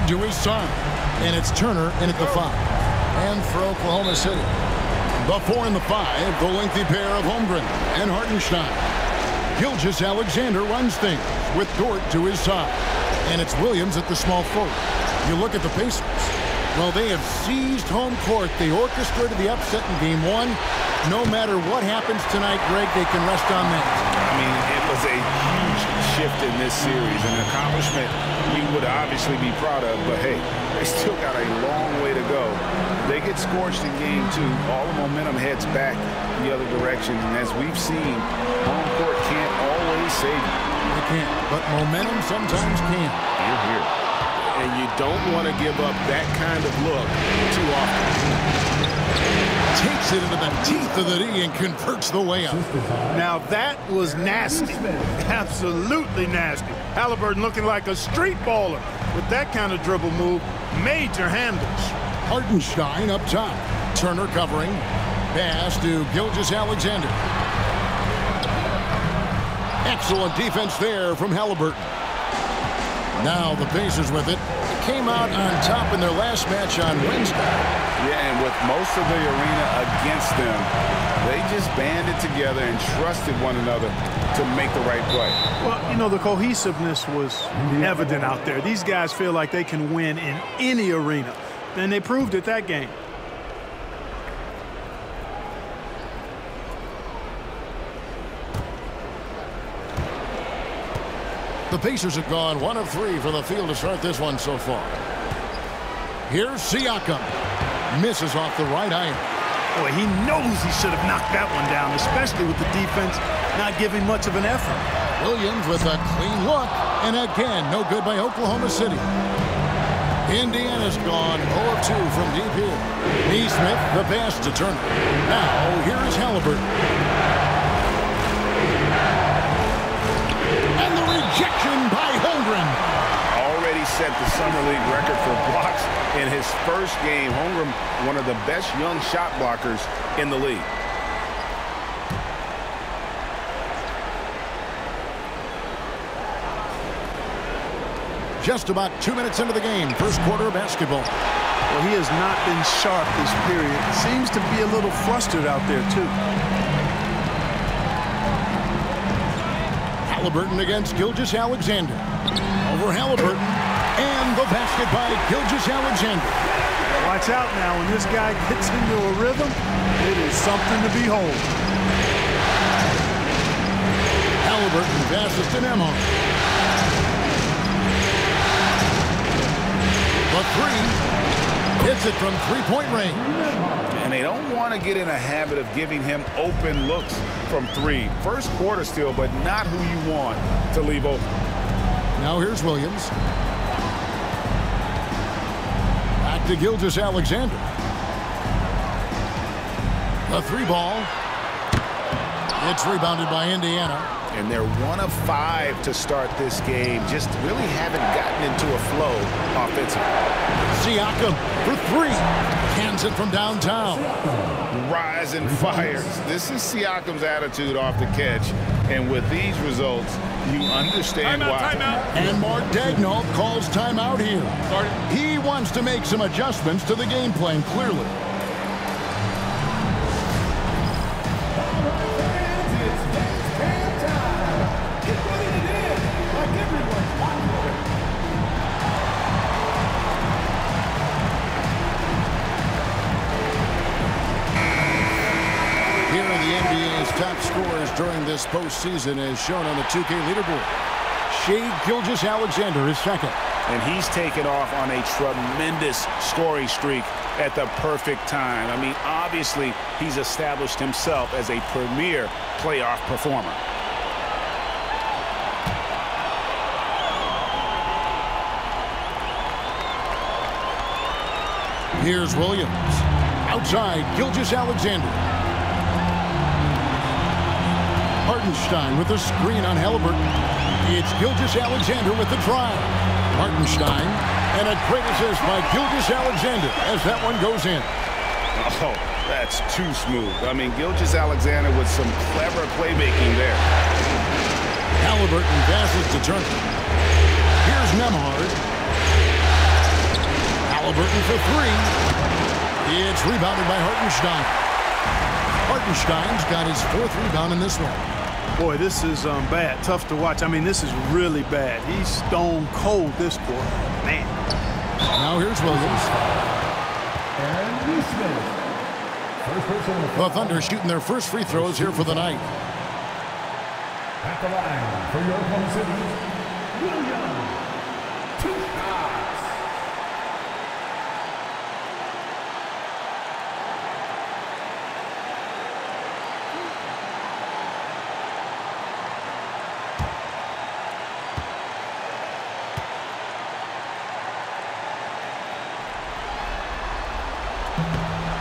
to his side. And it's Turner in at the 5. And for Oklahoma City, the 4 and the 5, the lengthy pair of Holmgren and Hartenstein. Gilgeous-Alexander runs things with Dort to his side. And it's Williams at the small forward. You look at the Pacers. Well, they have seized home court. They orchestrated the upset in Game 1. No matter what happens tonight, Greg, they can rest on that. I mean, it was a huge shift in this series, an accomplishment you would obviously be proud of, but hey, they still got a long way to go. They get scorched in Game 2. All the momentum heads back the other direction, and as we've seen, home court can't always save you. It can't, but momentum sometimes can. You're here. And you don't want to give up that kind of look too often. Takes it into the teeth of the D and converts the layup. Now that was nasty. Absolutely nasty. Halliburton looking like a street baller. With that kind of dribble move, major handles. Hartenstein up top. Turner covering. Pass to Gilgeous-Alexander. Excellent defense there from Halliburton. Now the Pacers with it. Came out on top in their last match on Wednesday. Yeah, and with most of the arena against them, they just banded together and trusted one another to make the right play. Well, you know, the cohesiveness was evident out there. These guys feel like they can win in any arena, and they proved it that game. The Pacers have gone 1 of 3 from the field to start this one so far. Here's Siakam. Misses off the right iron. Boy, he knows he should have knocked that one down, especially with the defense not giving much of an effort. Williams with a clean look. And again, no good by Oklahoma City. Indiana's gone 0 of 2 from deep here. Neesmith, the pass to Turner. Now, here is Halliburton. And the rejection by Holmgren. Already set the Summer League record for blocks in his first game. Holmgren, one of the best young shot blockers in the league. Just about 2 minutes into the game, first quarter of basketball. Well, he has not been sharp this period. Seems to be a little flustered out there, too. Halliburton against Gilgeous-Alexander. Over Halliburton. And the basket by Gilgeous-Alexander. Watch out now. When this guy gets into a rhythm, it is something to behold. Halliburton passes to Nemhard. The 3 hits it from three-point range. And they don't want to get in a habit of giving him open looks from 3. First quarter still, but not who you want to leave open. Now here's Williams. Back to Gilgeous-Alexander. The 3 ball. It's rebounded by Indiana. And they're 1 of 5 to start this game. Just really haven't gotten into a flow offensively. Siakam for 3. Cans it from downtown. Rise and fires. This is Siakam's attitude off the catch. And with these results, you understand why. Timeout. And Mark Daigneault calls timeout here. He wants to make some adjustments to the game plan, clearly. Top scorers during this postseason as shown on the 2K leaderboard. Shai Gilgeous-Alexander is second. And he's taken off on a tremendous scoring streak at the perfect time. I mean, obviously, he's established himself as a premier playoff performer. Here's Williams. Outside, Gilgeous-Alexander. Hartenstein with a screen on Halliburton. It's Gilgeous-Alexander with the drive. Hartenstein and a great assist by Gilgeous-Alexander as that one goes in. Oh, that's too smooth. I mean, Gilgeous-Alexander with some clever playmaking there. Halliburton passes to Turner. Here's Nemhard. Halliburton for three. It's rebounded by Hartenstein. Hartenstein's got his fourth rebound in this one. Boy, this is bad. Tough to watch. I mean, this is really bad. He's stone cold this quarter. Man. Now here's Williams. The Thunder shooting their first free throws here for the night. At the line for your Oklahoma City, Williams. 2 shots.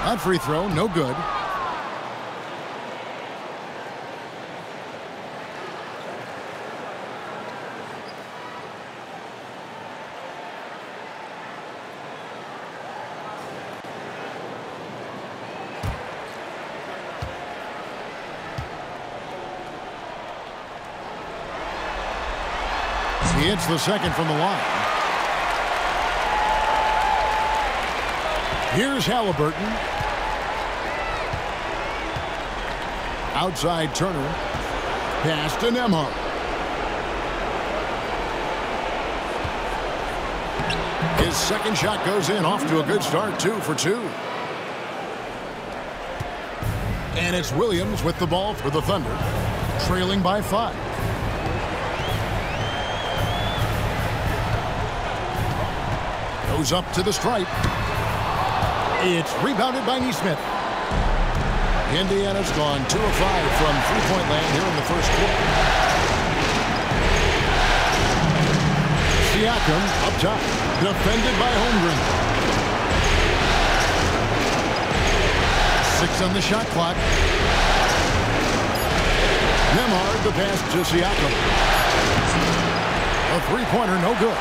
That free throw, no good. He hits the second from the line. Here's Halliburton. Outside Turner. Pass to Nembhard. His second shot goes in. Off to a good start. 2 for 2. And it's Williams with the ball for the Thunder. Trailing by 5. Goes up to the stripe. It's rebounded by Nesmith. Indiana's gone 2 of 5 from three-point land here in the first quarter. Siakam up top, defended by Holmgren. 6 on the shot clock. Nembhard the pass to Siakam. A three-pointer, no good.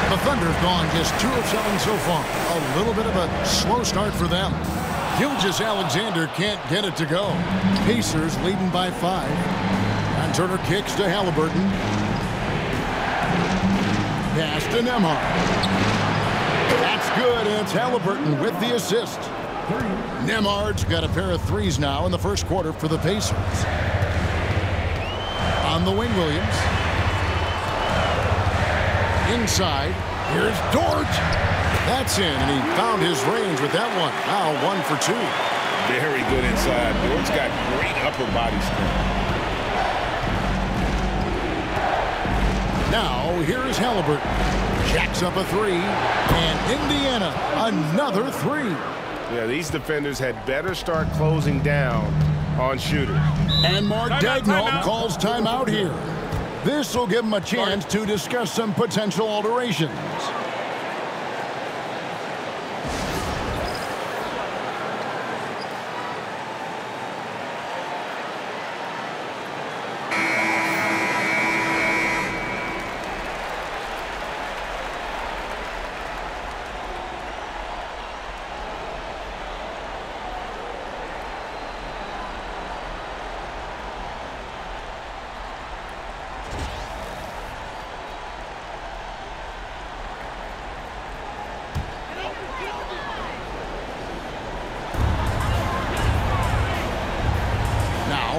The Thunder have gone just 2 of 7 so far. A little bit of a slow start for them. Gilgeous-Alexander can't get it to go. Pacers leading by 5. And Turner kicks to Halliburton. Pass to Nembhard. That's good, and it's Halliburton with the assist. Nembhard's got a pair of threes now in the first quarter for the Pacers. On the wing, Williams. Inside, here's Dort. That's in, and he found his range with that one. Now 1 for 2. Very good inside. Dort's got great upper body strength. Now, here is Halliburton. Jacks up a 3, and Indiana, another 3. Yeah, these defenders had better start closing down on shooters. And Mark Daigneault calls timeout here. This will give him a chance to discuss some potential alterations.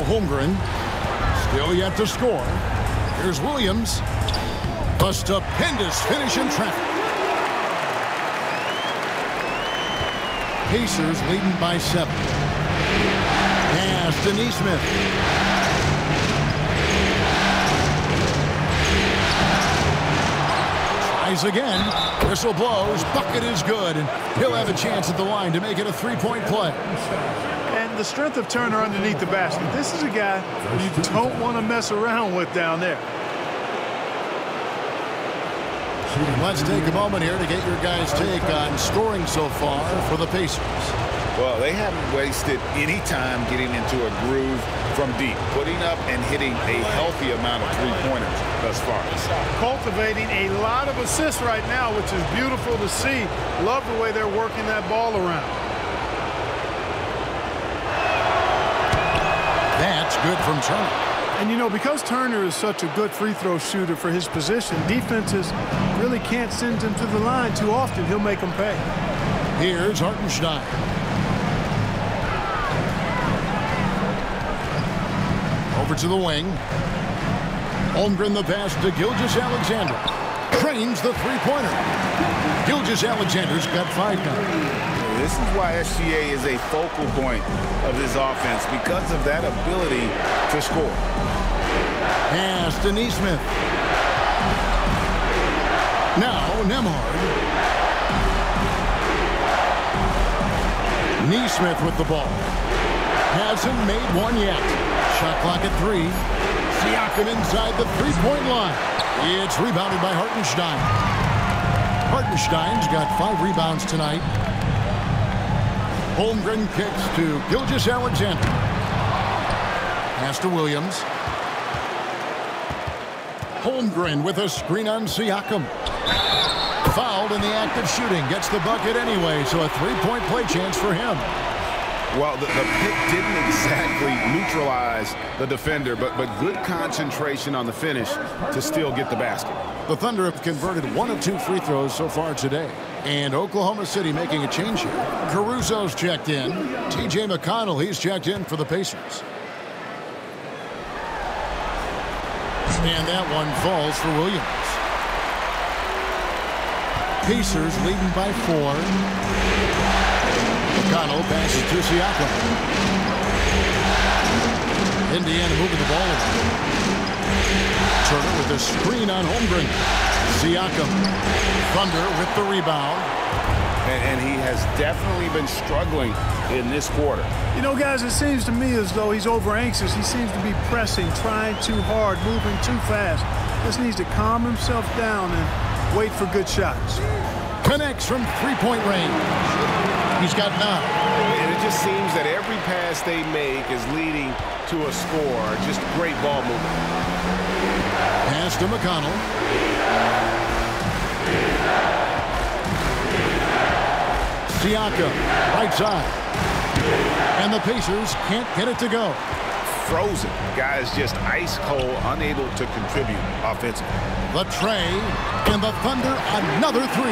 Holmgren, still yet to score. Here's Williams. A stupendous finish in traffic. Pacers leading by 7. Pass to Nesmith. Tries again. Whistle blows. Bucket is good, and he'll have a chance at the line to make it a 3-point play. The strength of Turner underneath the basket. This is a guy you don't want to mess around with down there. Let's take a moment here to get your guys' take on scoring so far for the Pacers. Well, they haven't wasted any time getting into a groove from deep, putting up and hitting a healthy amount of three-pointers thus far. Cultivating a lot of assists right now, which is beautiful to see. Love the way they're working that ball around. That's good from Turner. And, you know, because Turner is such a good free throw shooter for his position, defenses really can't send him to the line too often. He'll make them pay. Here's Hartenstein. Over to the wing. Holmgren the pass to Gilgeous-Alexander. Trains the three-pointer. Gilgeous-Alexander's got 5 now. This is why SGA is a focal point of this offense, because of that ability to score. Pass to Neesmith. Now Nembhard. Neesmith with the ball. Hasn't made one yet. Shot clock at 3. Siakam inside the three-point line. It's rebounded by Hartenstein. Hartenstein's got 5 rebounds tonight. Holmgren kicks to Gilgeous-Alexander. Pass to Williams. Holmgren with a screen on Siakam. Fouled in the act of shooting. Gets the bucket anyway, so a 3-point play chance for him. Well, the pick didn't exactly neutralize the defender, but good concentration on the finish to still get the basket. The Thunder have converted 1 of 2 free throws so far today. And Oklahoma City making a change here. Caruso's checked in. T.J. McConnell, he's checked in for the Pacers. And that one falls for Williams. Pacers leading by 4. McConnell passes to Siakam. Indiana moving the ball around. Turner with a screen on Holmgren. Siakam. Thunder with the rebound. And he has definitely been struggling in this quarter. You know, guys, it seems to me as though he's over anxious. He seems to be pressing, trying too hard, moving too fast. Just needs to calm himself down and wait for good shots. Connects from three-point range. He's got 9. And it just seems that every pass they make is leading to a score. Just great ball movement. Pass to McConnell. Siakam, right side. And the Pacers can't get it to go. Frozen. Guys just ice cold, unable to contribute offensively. The tray, and the Thunder another 3.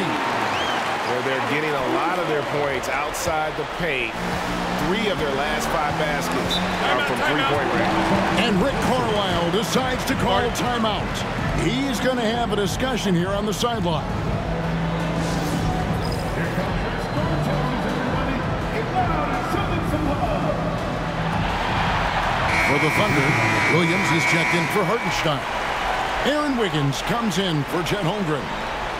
Where they're getting a lot of their points outside the paint. 3 of their last 5 baskets are from three-point range. And Rick Carlisle decides to call timeout. He's going to have a discussion here on the sideline. For the Thunder, Williams is checked in for Hartenstein. Aaron Wiggins comes in for Chet Holmgren.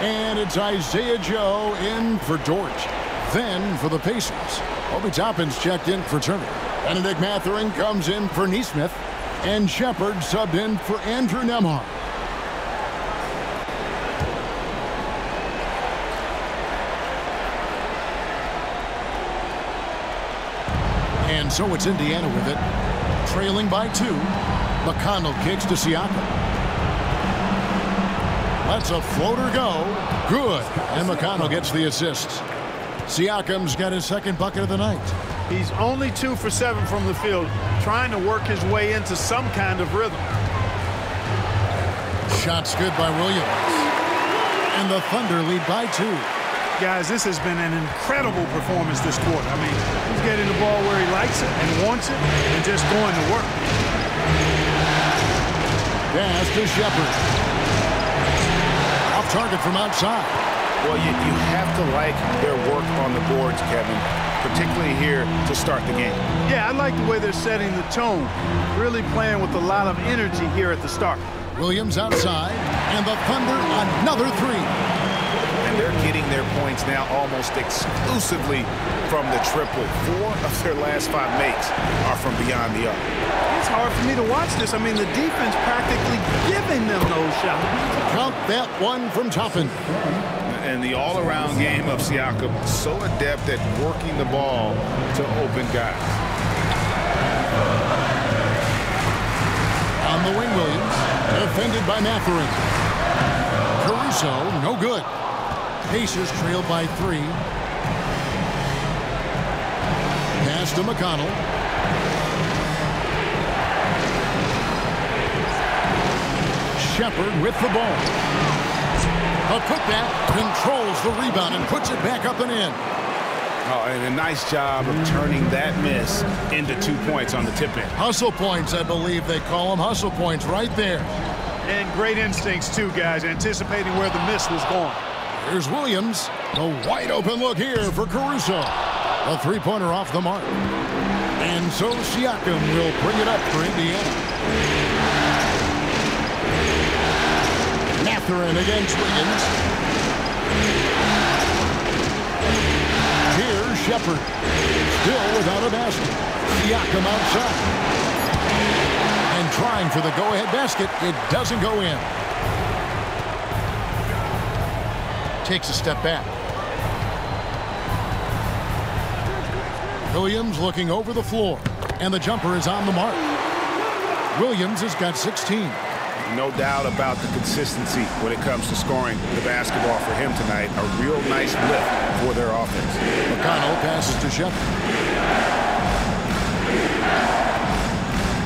And it's Isaiah Joe in for George. Then for the Pacers, Obi Toppin's checked in for Turner. Benedict Mathurin comes in for Neesmith. And Shepard subbed in for Andrew Nembhard. And so it's Indiana with it. Trailing by 2. McConnell kicks to Siakam. Lets a floater go. Good. And McConnell gets the assist. Siakam's got his 2nd bucket of the night. He's only 2 for 7 from the field, trying to work his way into some kind of rhythm. Shots good by Williams. And the Thunder lead by 2. Guys, this has been an incredible performance this quarter. I mean, he's getting the ball where he likes it and wants it and just going to work. Pass to Shepard. Off target from outside. Well, you have to like their work on the boards, Kevin, particularly here to start the game. Yeah, I like the way they're setting the tone. Really playing with a lot of energy here at the start. Williams outside, and the Thunder another 3. And they're getting their points now almost exclusively from the triple. 4 of their last 5 makes are from beyond the arc. It's hard for me to watch this. I mean, the defense practically giving them those shots. Count that one from Toppin. And the all-around game of Siakam, so adept at working the ball to open guys. On the wing, Williams, defended by Mathurin. Caruso, no good. Pacers trail by 3. Pass to McConnell. Shepherd with the ball. A putback, controls the rebound and puts it back up and in. Oh, and a nice job of turning that miss into 2 points on the tip-in. Hustle points, I believe they call them. Hustle points right there. And great instincts, too, guys, anticipating where the miss was going. Here's Williams. A wide open look here for Caruso. A three-pointer off the mark. And so Siakam will bring it up for Indiana. Mathurin against Wiggins. Here's Shepherd. Still without a basket. Siakam outside. And trying for the go-ahead basket. It doesn't go in. Takes a step back. Williams looking over the floor. And the jumper is on the mark. Williams has got 16. No doubt about the consistency when it comes to scoring the basketball for him tonight. A real nice lift for their offense. McConnell passes to Shepherd.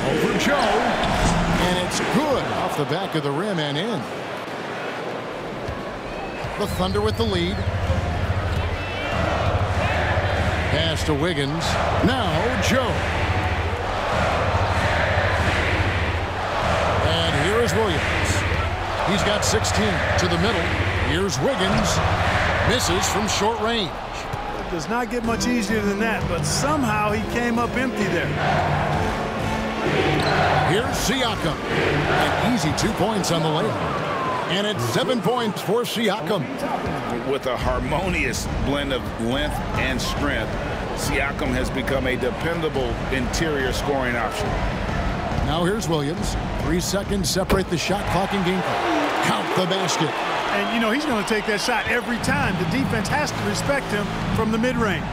Over Joe. And it's good off the back of the rim and in. The Thunder with the lead. Pass to Wiggins. Now Joe. And here is Williams. He's got 16 to the middle. Here's Wiggins. Misses from short range. It does not get much easier than that, but somehow he came up empty there. Here's Siakam. An easy 2 points on the layup. And it's 7 points for Siakam. With a harmonious blend of length and strength, Siakam has become a dependable interior scoring option. Now here's Williams. 3 seconds separate the shot clock and game clock. Count the basket. And, you know, he's going to take that shot every time. The defense has to respect him from the mid-range.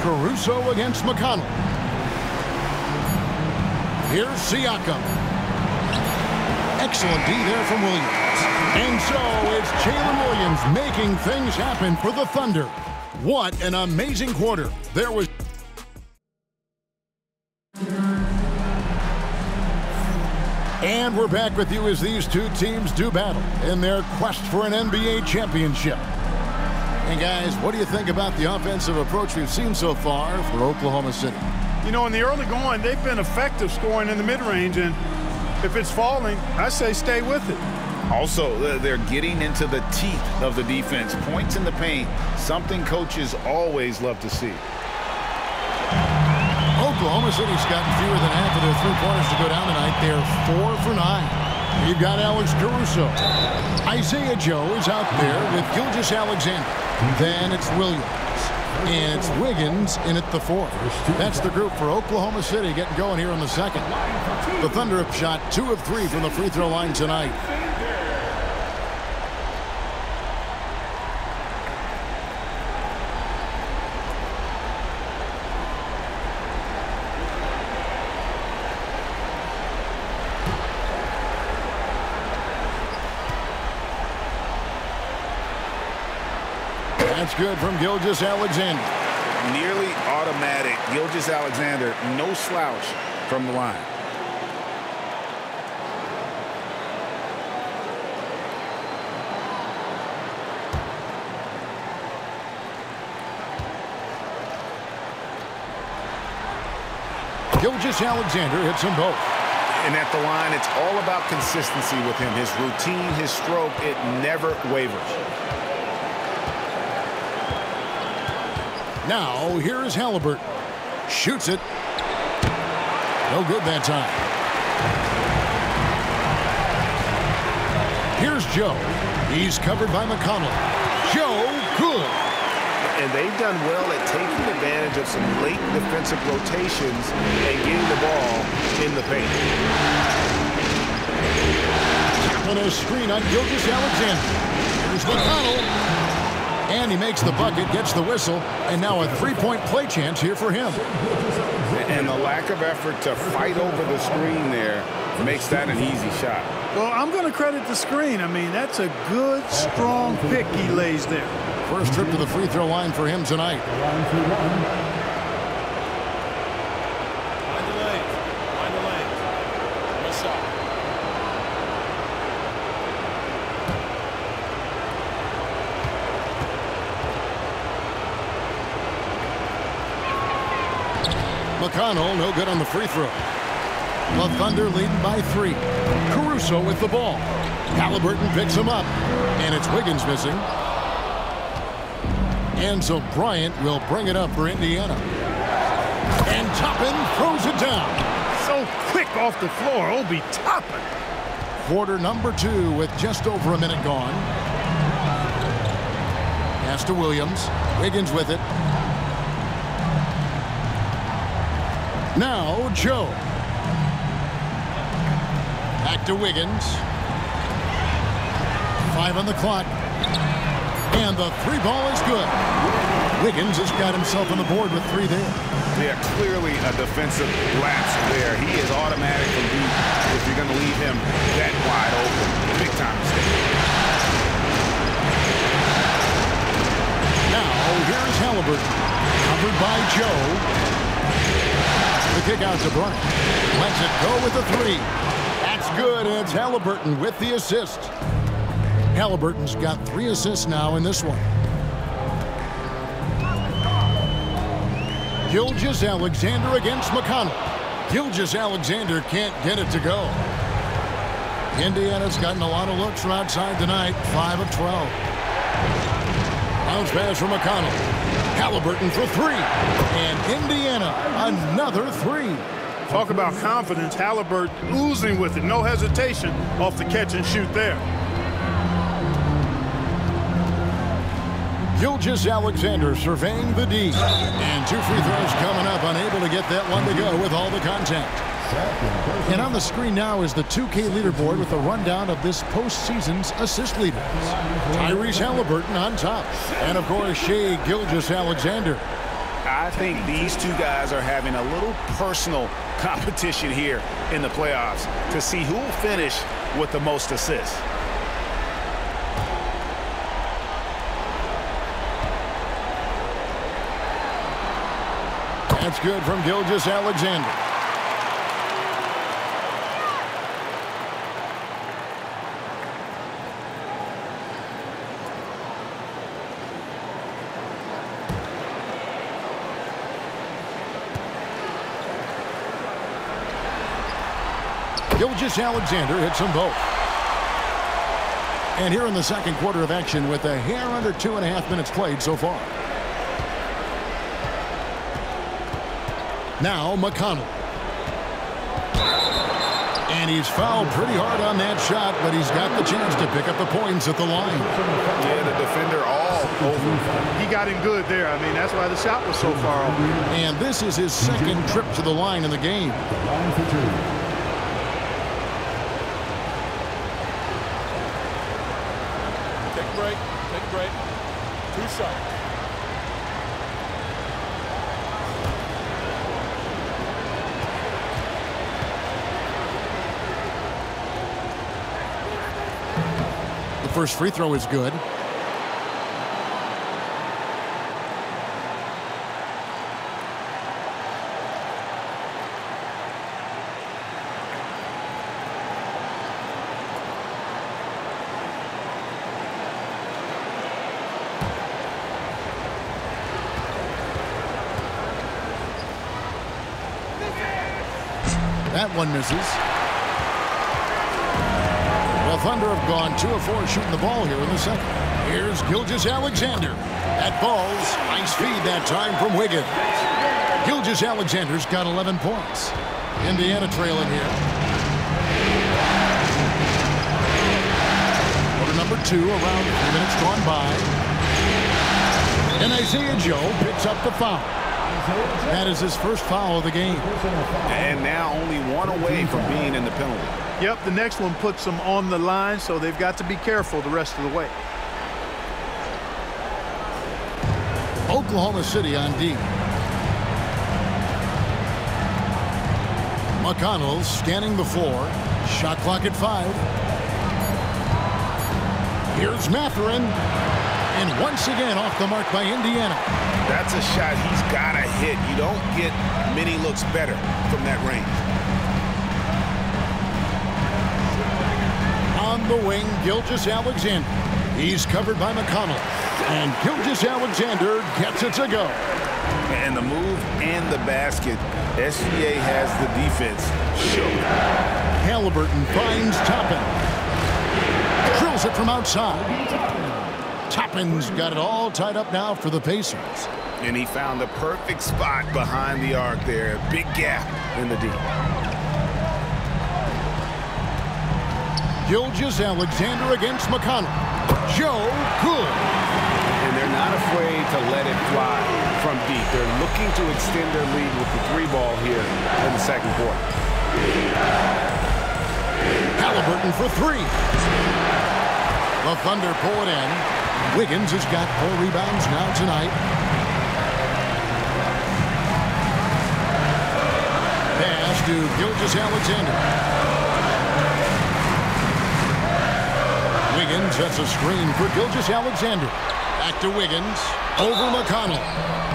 Caruso against McConnell. Here's Siakam. Excellent D there from Williams. And so it's Jalen Williams making things happen for the Thunder. What an amazing quarter. There was... And we're back with you as these two teams do battle in their quest for an NBA championship. And guys, what do you think about the offensive approach we've seen so far for Oklahoma City? You know, in the early going, they've been effective scoring in the mid-range, and if it's falling, I say stay with it. Also, they're getting into the teeth of the defense. Points in the paint, something coaches always love to see. Oklahoma City's gotten fewer than half of their three-pointers to go down tonight. They're 4 for 9. You've got Alex Caruso. Isaiah Joe is out there with Gilgeous-Alexander. Then it's Williams. And it's Wiggins in at the 4th. That's the group for Oklahoma City getting going here in the second. The Thunder have shot 2 of 3 from the free throw line tonight. That's good from Gilgeous-Alexander. Nearly automatic. Gilgeous-Alexander, no slouch from the line. Gilgeous-Alexander hits them both. And at the line, it's all about consistency with him. His routine, his stroke, it never wavers. Now, here is Halliburton. Shoots it. No good that time. Here's Joe. He's covered by McConnell. Joe, good. And they've done well at taking advantage of some late defensive rotations and getting the ball in the paint. On a screen on Gilgeous-Alexander. Here's McConnell. And he makes the bucket, gets the whistle, and now a three-point play chance here for him. And the lack of effort to fight over the screen there makes that an easy shot. Well, I'm going to credit the screen. I mean, that's a good, strong pick he lays there. First trip to the free throw line for him tonight. McConnell, no good on the free throw. The Thunder leading by 3. Caruso with the ball. Halliburton picks him up, and it's Wiggins missing. And so Bryant will bring it up for Indiana. And Toppin throws it down. So quick off the floor, Obi Toppin. Quarter number 2 with just over a minute gone. Pass to Williams. Wiggins with it. Now Joe. Back to Wiggins. 5 on the clock. And the 3 ball is good. Wiggins has got himself on the board with 3 there. Yeah, clearly a defensive lapse there. He is automatic from deep if you're going to leave him that wide open. Big time mistake. Now, here's Halliburton. Covered by Joe. The kick out to Bryant. Lets it go with the 3. That's good, and it's Halliburton with the assist. Halliburton's got 3 assists now in this one. Gilgeous-Alexander against McConnell. Gilgeous-Alexander can't get it to go. Indiana's gotten a lot of looks from outside tonight. 5 of 12. Bounce pass from McConnell. Halliburton for 3. And Indiana, another 3. Talk about confidence. Halliburton oozing with it. No hesitation off the catch and shoot there. Gilgeous-Alexander surveying the D. And 2 free throws coming up. Unable to get that one to go with all the contact. And on the screen now is the 2K leaderboard with a rundown of this postseason's assist leaders. Tyrese Halliburton on top. And, of course, Shai Gilgeous-Alexander. I think these 2 guys are having a little personal competition here in the playoffs to see who will finish with the most assists. That's good from Gilgeous-Alexander. Gilgeous-Alexander hits them both. And here in the second quarter of action with a hair under 2.5 minutes played so far. Now McConnell. And he's fouled pretty hard on that shot, but he's got the chance to pick up the points at the line. Yeah, the defender all over. He got him good there. I mean, that's why the shot was so far off. And this is his second trip to the line in the game. Line for 2. Take a break. Take a break. 2 shots. The first free throw is good. That one misses. The Thunder have gone 2 of 4 shooting the ball here in the second. Here's Gilgeous-Alexander. That ball's nice feed that time from Wiggins. Gilgeous-Alexander's got 11 points. Indiana trailing here. Quarter number 2, around 3 minutes gone by. And Isaiah Joe picks up the foul. That is his first foul of the game. And now only 1 away from being in the penalty. Yep, the next one puts them on the line, so they've got to be careful the rest of the way. Oklahoma City on D. McConnell scanning the floor. Shot clock at 5. Here's Mathurin. And once again off the mark by Indiana. That's a shot he's got to hit. You don't get many looks better from that range. On the wing, Gilgeous-Alexander. He's covered by McConnell. And Gilgeous-Alexander gets it to go. And the move and the basket, SGA has the defense shook. Halliburton finds Toppin. Drills it from outside. Toppin's got it all tied up now for the Pacers. And he found the perfect spot behind the arc there. Big gap in the deep. Gilgeous-Alexander against McConnell. Joe, good. And they're not afraid to let it fly from deep. They're looking to extend their lead with the 3-ball here in the second quarter. Halliburton for 3. The Thunder pull it in. Wiggins has got 4 rebounds now tonight. Pass to Gilgeous-Alexander. Wiggins sets a screen for Gilgeous-Alexander. Back to Wiggins. Over McConnell.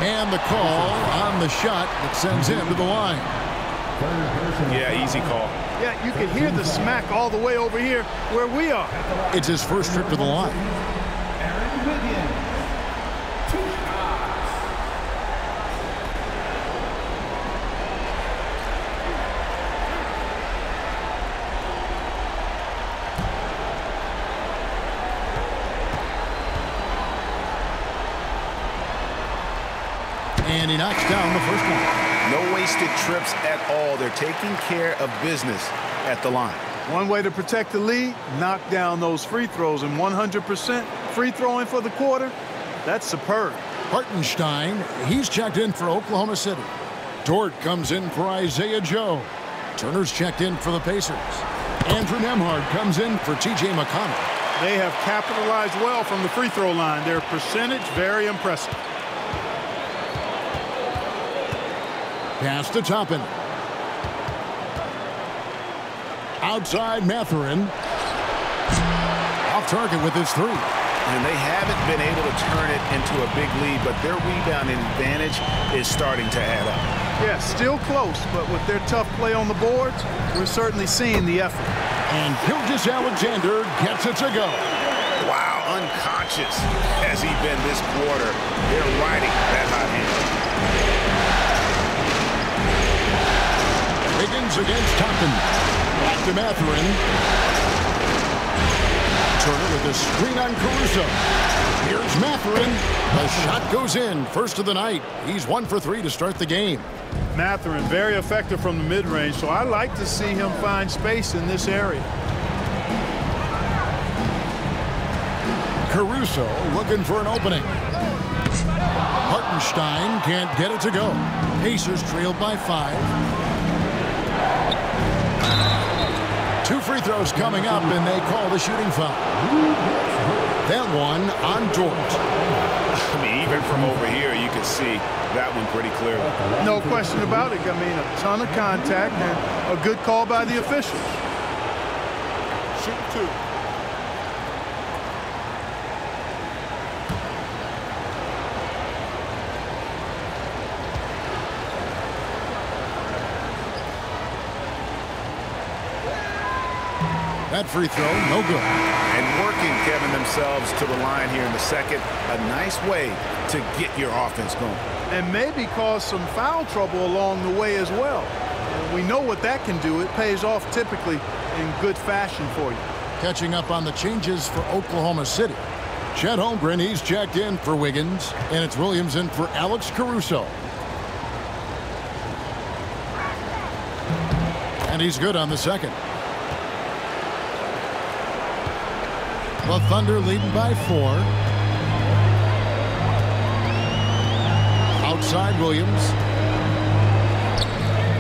And the call on the shot that sends him to the line. Yeah, easy call. Yeah, you can hear the smack all the way over here where we are. It's his first trip to the line. And he knocks down the first one. No wasted trips at all. They're taking care of business at the line. One way to protect the lead, knock down those free throws, and 100% free throwing for the quarter, that's superb. Hartenstein, he's checked in for Oklahoma City. Dort comes in for Isaiah Joe. Turner's checked in for the Pacers. Andrew Nembhard comes in for T.J. McConnell. They have capitalized well from the free throw line. Their percentage, very impressive. Pass to Toppin. Outside Mathurin. Off target with his 3. And they haven't been able to turn it into a big lead, but their rebounding advantage is starting to add up. Yeah, still close, but with their tough play on the boards, we're certainly seeing the effort. And Gilgeous-Alexander gets it to go. Wow, unconscious has he been this quarter. They're riding that hot hand. Wiggins against Toppin. Back to Mathurin. Turner with a screen on Caruso. Here's Mathurin. The shot goes in. First of the night. He's 1 for 3 to start the game. Mathurin, very effective from the mid-range, so I like to see him find space in this area. Caruso looking for an opening. Hartenstein can't get it to go. Pacers trailed by 5. 2 free throws coming up, and they call the shooting foul. That one on Dort. I mean, even from over here, you can see that one pretty clearly. No question about it. I mean, a ton of contact and a good call by the officials. Shoot 2. That free throw, no good. And working, Kevin, themselves to the line here in the second. A nice way to get your offense going. And maybe cause some foul trouble along the way as well. And we know what that can do. It pays off typically in good fashion for you. Catching up on the changes for Oklahoma City. Chet Holmgren, he's checked in for Wiggins. And it's Williams in for Alex Caruso. And he's good on the second. The Thunder leading by 4. Outside Williams.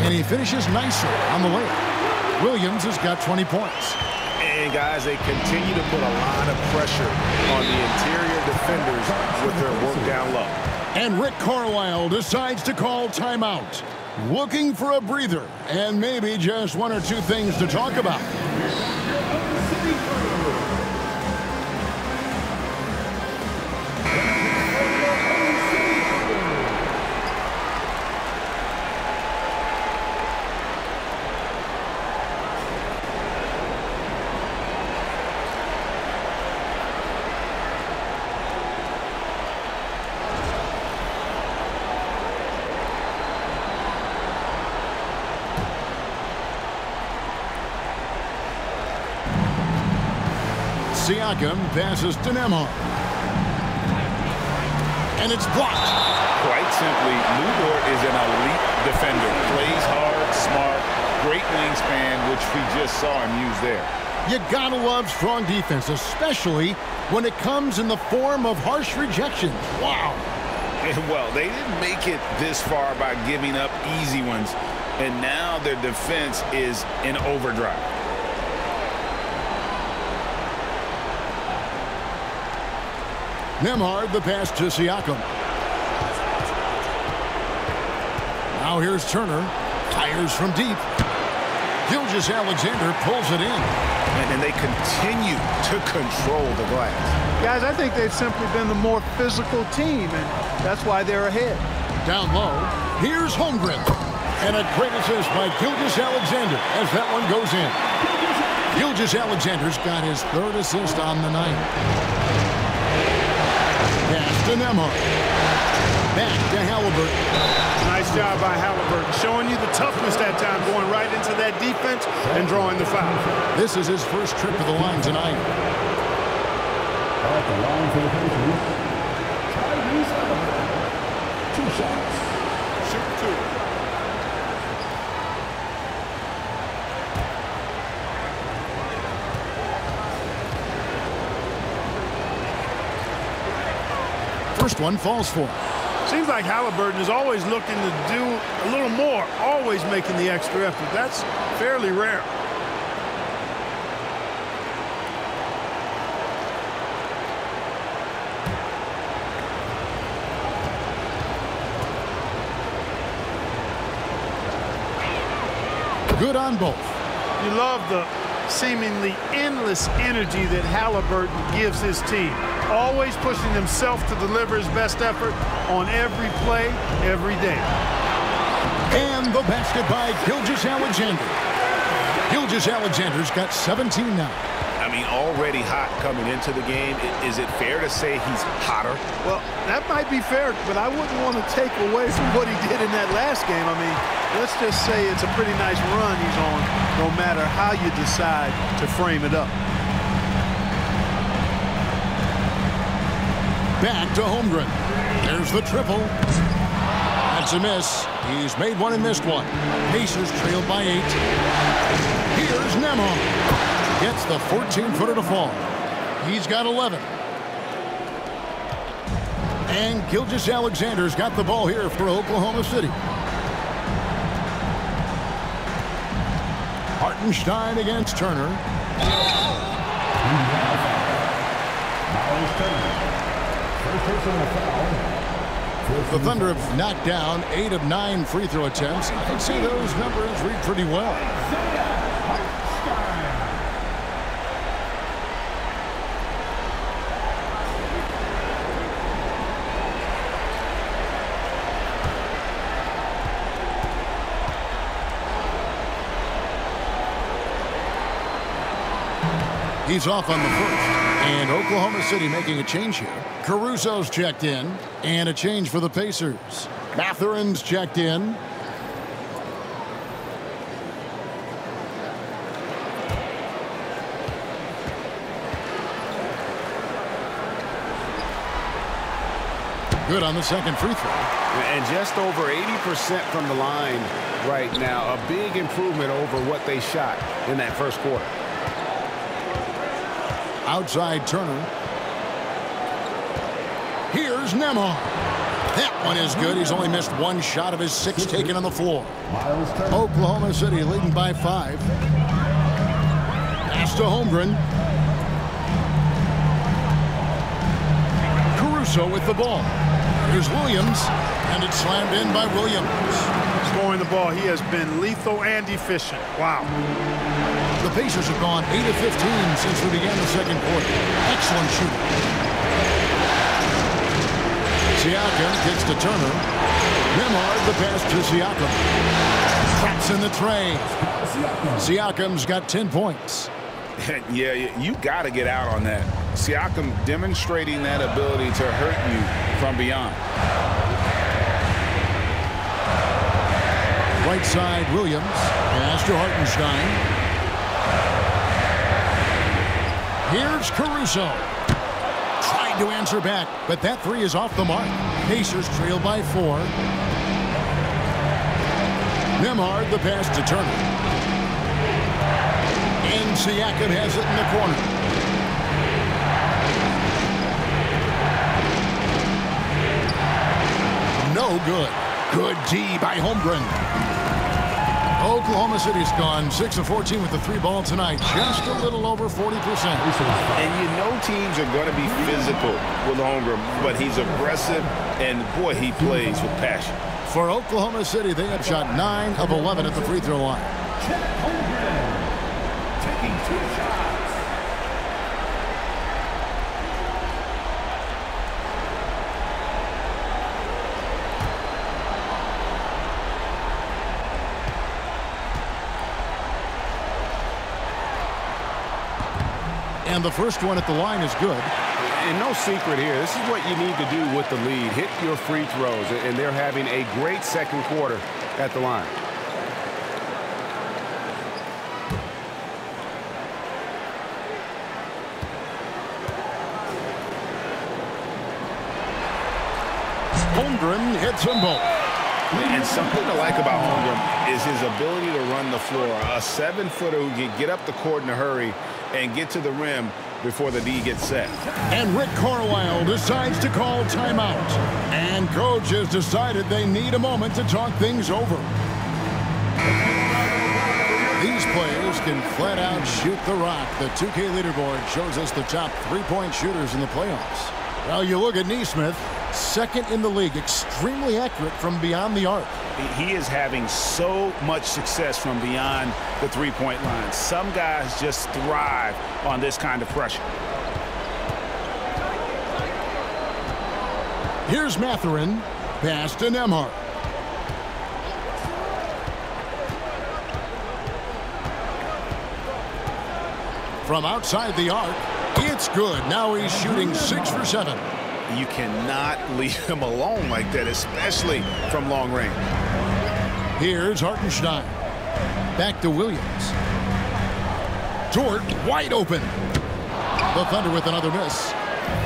And he finishes nicely on the layup. Williams has got 20 points. And, guys, they continue to put a lot of pressure on the interior defenders with their work down low. And Rick Carlisle decides to call timeout. Looking for a breather and maybe just 1 or 2 things to talk about. Siakam passes to Nemhard. And it's blocked. Quite simply, Lou Dort is an elite defender. Plays hard, smart, great wingspan, which we just saw him use there. You gotta love strong defense, especially when it comes in the form of harsh rejection. Wow. And well, they didn't make it this far by giving up easy ones, and now their defense is in overdrive. Nemhard, the pass to Siakam. Now here's Turner. Fires from deep. Gilgeous-Alexander pulls it in. And they continue to control the glass. Guys, I think they've simply been the more physical team, and that's why they're ahead. Down low, here's Holmgren. And a great assist by Gilgeous-Alexander as that one goes in. Gilgeous-Alexander's got his third assist on the night. Pass to Nemhard. Back to Halliburton. Nice job by Halliburton, showing you the toughness that time, going right into that defense and drawing the foul. This is his first trip to the line tonight. At the line for the Pacers, Tyrese Halliburton. 2 shots. Shoot 2. First one falls for him. Seems like Halliburton is always looking to do a little more, always making the extra effort. That's fairly rare. Good on both. You love the seemingly endless energy that Halliburton gives his team. Always pushing himself to deliver his best effort on every play, every day. And the basket by Gilgeous-Alexander. Gilgeous-Alexander's got 17 now. I mean, already hot coming into the game. Is it fair to say he's hotter? Well, that might be fair, but I wouldn't want to take away from what he did in that last game. I mean, let's just say it's a pretty nice run he's on, no matter how you decide to frame it up. Back to Holmgren. There's the triple. That's a miss. He's made one and missed one. Pacers trailed by 8. Here's Nemhard. Gets the 14-footer to fall. He's got 11. And Gilgeous-Alexander's got the ball here for Oklahoma City. Hartenstein against Turner. The Thunder have knocked down 8 of 9 free throw attempts. I'd say those numbers read pretty well. He's off on the first. And Oklahoma City making a change here. Caruso's checked in. And a change for the Pacers. Matherin's checked in. Good on the second free throw. And just over 80% from the line right now. A big improvement over what they shot in that first quarter. Outside Turner. Here's Nemhard. That one is good. He's only missed one shot of his 6 taken on the floor. Oklahoma City leading by 5. Pass to Holmgren. Caruso with the ball. Here's Williams. And it's slammed in by Williams. Scoring the ball, he has been lethal and efficient. Wow. The Pacers have gone 8 of 15 since we began the second quarter. Excellent shooting. Siakam gets to Turner. Nemhard the pass to Siakam. Traps in the tray. Siakam's got 10 points. Yeah, you got to get out on that. Siakam demonstrating that ability to hurt you from beyond. Right side, Williams. Pass to Hartenstein. Here's Caruso. Tried to answer back, but that three is off the mark. Pacers trail by 4. Nembhard the pass to Turner. And Siakam has it in the corner. No good. Good D by Holmgren. Oklahoma City's gone 6 of 14 with the 3 ball tonight. Just a little over 40%. And you know teams are going to be physical with Holmgren, but he's aggressive, and boy, he plays with passion. For Oklahoma City, they have shot 9 of 11 at the free throw line. Taking 2 shots. And the first one at the line is good. And no secret here. This is what you need to do with the lead. Hit your free throws. And they're having a great second quarter at the line. Holmgren hits them both. And something to like about Holmgren is his ability to run the floor. A 7-footer who can get up the court in a hurry and get to the rim before the D gets set. And Rick Carlisle decides to call timeout. And coach has decided they need a moment to talk things over. These players can flat out shoot the rock. The 2K leaderboard shows us the top 3-point shooters in the playoffs. Well, you look at Nesmith, second in the league, extremely accurate from beyond the arc. He is having so much success from beyond the 3-point line. Some guys just thrive on this kind of pressure. Here's Mathurin, pass to Nembhard. From outside the arc, it's good. Now he's shooting 6 for 7. You cannot leave him alone like that, especially from long range. Here's Hartenstein. Back to Williams. Dort wide open. The Thunder with another miss.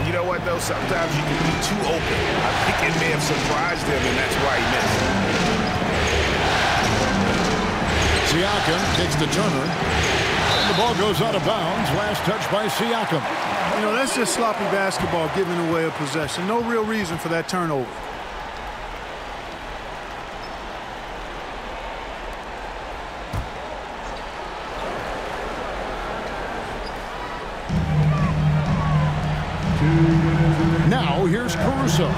You know what, though? Sometimes you can be too open. I think it may have surprised him, and that's why he missed. Siakam kicks to Turner. And the ball goes out of bounds. Last touch by Siakam. You know, that's just sloppy basketball, giving away a possession. No real reason for that turnover. Now here's Caruso.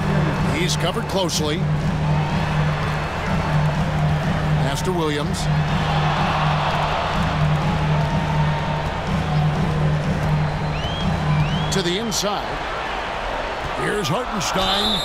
He's covered closely. Pass to Williams. To the inside. Here's Hartenstein.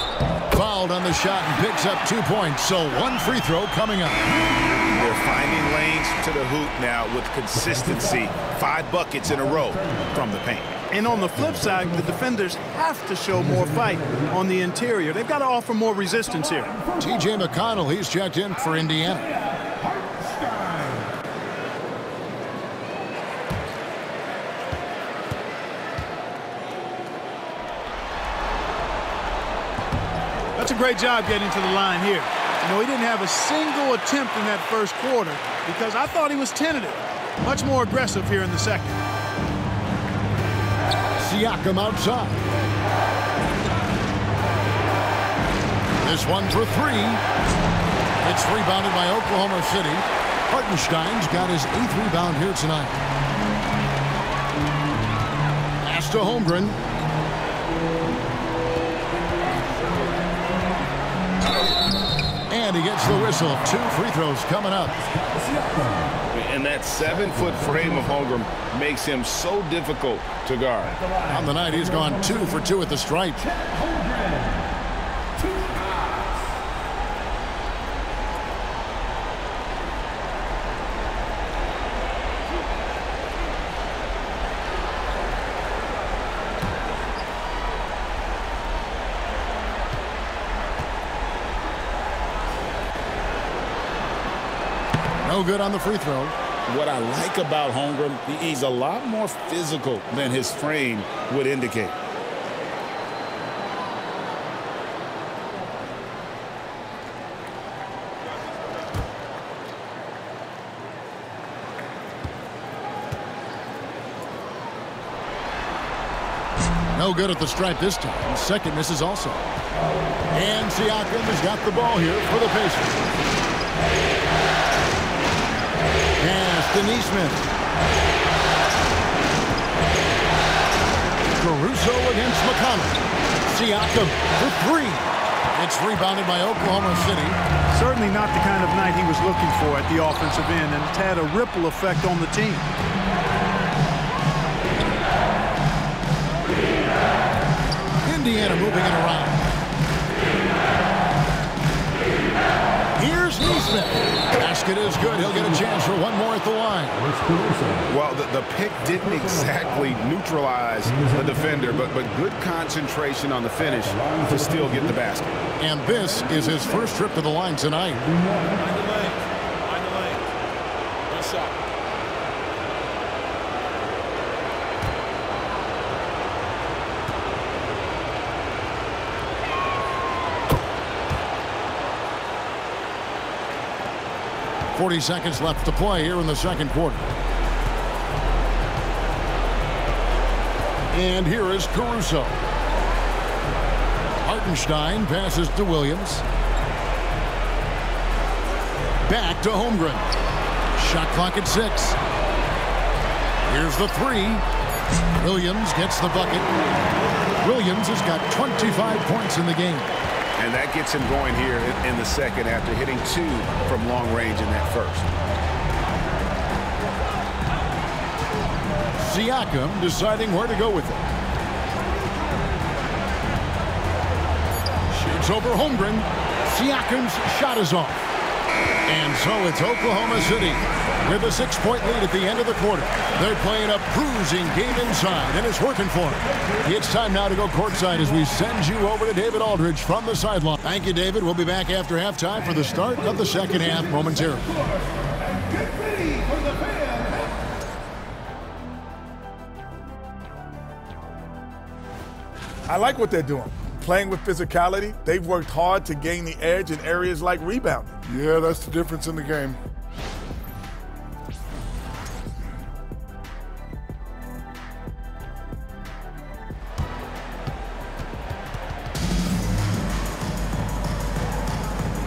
Fouled on the shot and picks up 2 points. So 1 free throw coming up. They're finding lanes to the hoop now with consistency. 5 buckets in a row from the paint. And on the flip side, the defenders have to show more fight on the interior. They've got to offer more resistance here. T.J. McConnell, he's checked in for Indiana. That's a great job getting to the line here. You know, he didn't have a single attempt in that first quarter because I thought he was tentative. Much more aggressive here in the second. Siakam outside. This one for 3. It's rebounded by Oklahoma City. Hartenstein's got his 8th rebound here tonight. Pass to Holmgren. And he gets the whistle. 2 free throws coming up. And that 7-foot frame of Holmgren makes him so difficult to guard. On the night, he's gone 2 for 2 at the stripe. No good on the free throw. What I like about Holmgren, he's a lot more physical than his frame would indicate. No good at the stripe this time. Second misses also. And Siakam has got the ball here for the Pacers. Pass to Neesmith. Caruso against McConnell. Siakam for three. It's rebounded by Oklahoma City. Certainly not the kind of night he was looking for at the offensive end, and it's had a ripple effect on the team. Indiana moving it around. Here's Neesmith. Basket is good. He'll get a chance for one more at the line. Well, the pick didn't exactly neutralize the defender, but good concentration on the finish to still get the basket. And this is his first trip to the line tonight. Behind the lane. One shot. 40 seconds left to play here in the second quarter. And here is Caruso. Hartenstein passes to Williams. Back to Holmgren. Shot clock at 6. Here's the three. Williams gets the bucket. Williams has got 25 points in the game. And that gets him going here in the second after hitting 2 from long range in that first. Siakam deciding where to go with it. Shoots over Holmgren. Siakam's shot is off. And so it's Oklahoma City with a 6-point lead at the end of the quarter. They're playing a bruising game inside, and it's working for them. It's time now to go courtside as we send you over to David Aldridge from the sideline. Thank you, David. We'll be back after halftime for the start of the second half momentarily. Get ready for the fan. I like what they're doing. Playing with physicality, they've worked hard to gain the edge in areas like rebounding. Yeah, that's the difference in the game.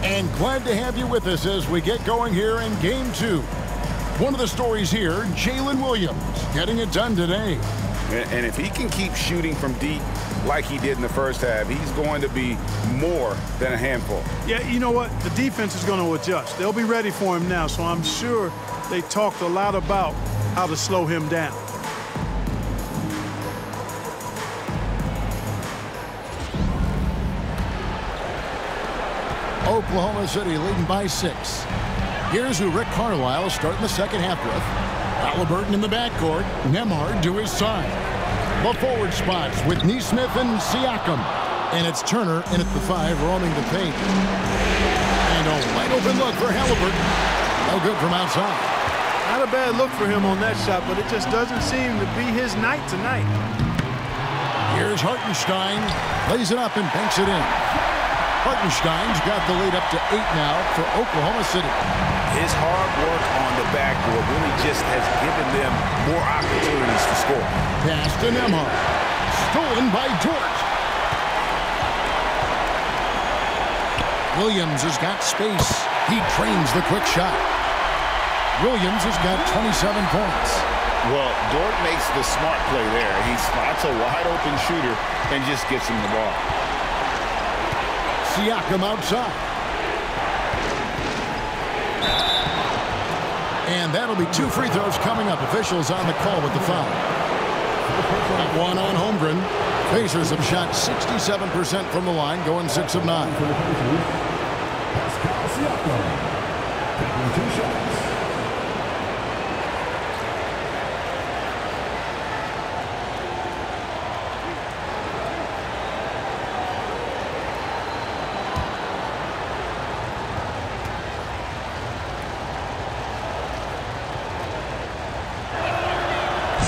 And glad to have you with us as we get going here in Game 2. One of the stories here, Jalen Williams getting it done today. And if he can keep shooting from deep like he did in the first half, he's going to be more than a handful. Yeah, you know what? The defense is going to adjust. They'll be ready for him now, so I'm sure they talked a lot about how to slow him down. Oklahoma City leading by 6. Here's who Rick Carlisle is starting the second half with. Halliburton in the backcourt. Nembhard to his side. The forward spots with Neesmith and Siakam. And it's Turner in at the 5, roaming the paint. And a wide open look for Halliburton. No good from outside. Not a bad look for him on that shot, but it just doesn't seem to be his night tonight. Here's Hartenstein. Lays it up and banks it in. Hartenstein's got the lead up to 8 now for Oklahoma City. His hard work on the backboard really just has given them more opportunities to score. Pass to Nembhard. Stolen by Dort. Williams has got space. He trains the quick shot. Williams has got 27 points. Well, Dort makes the smart play there. He spots a wide-open shooter and just gets him the ball. Siakam outside. And that'll be 2 free throws coming up. Officials on the call with the foul. One on Holmgren. Pacers have shot 67% from the line, going 6 of 9. Taking 2 shots.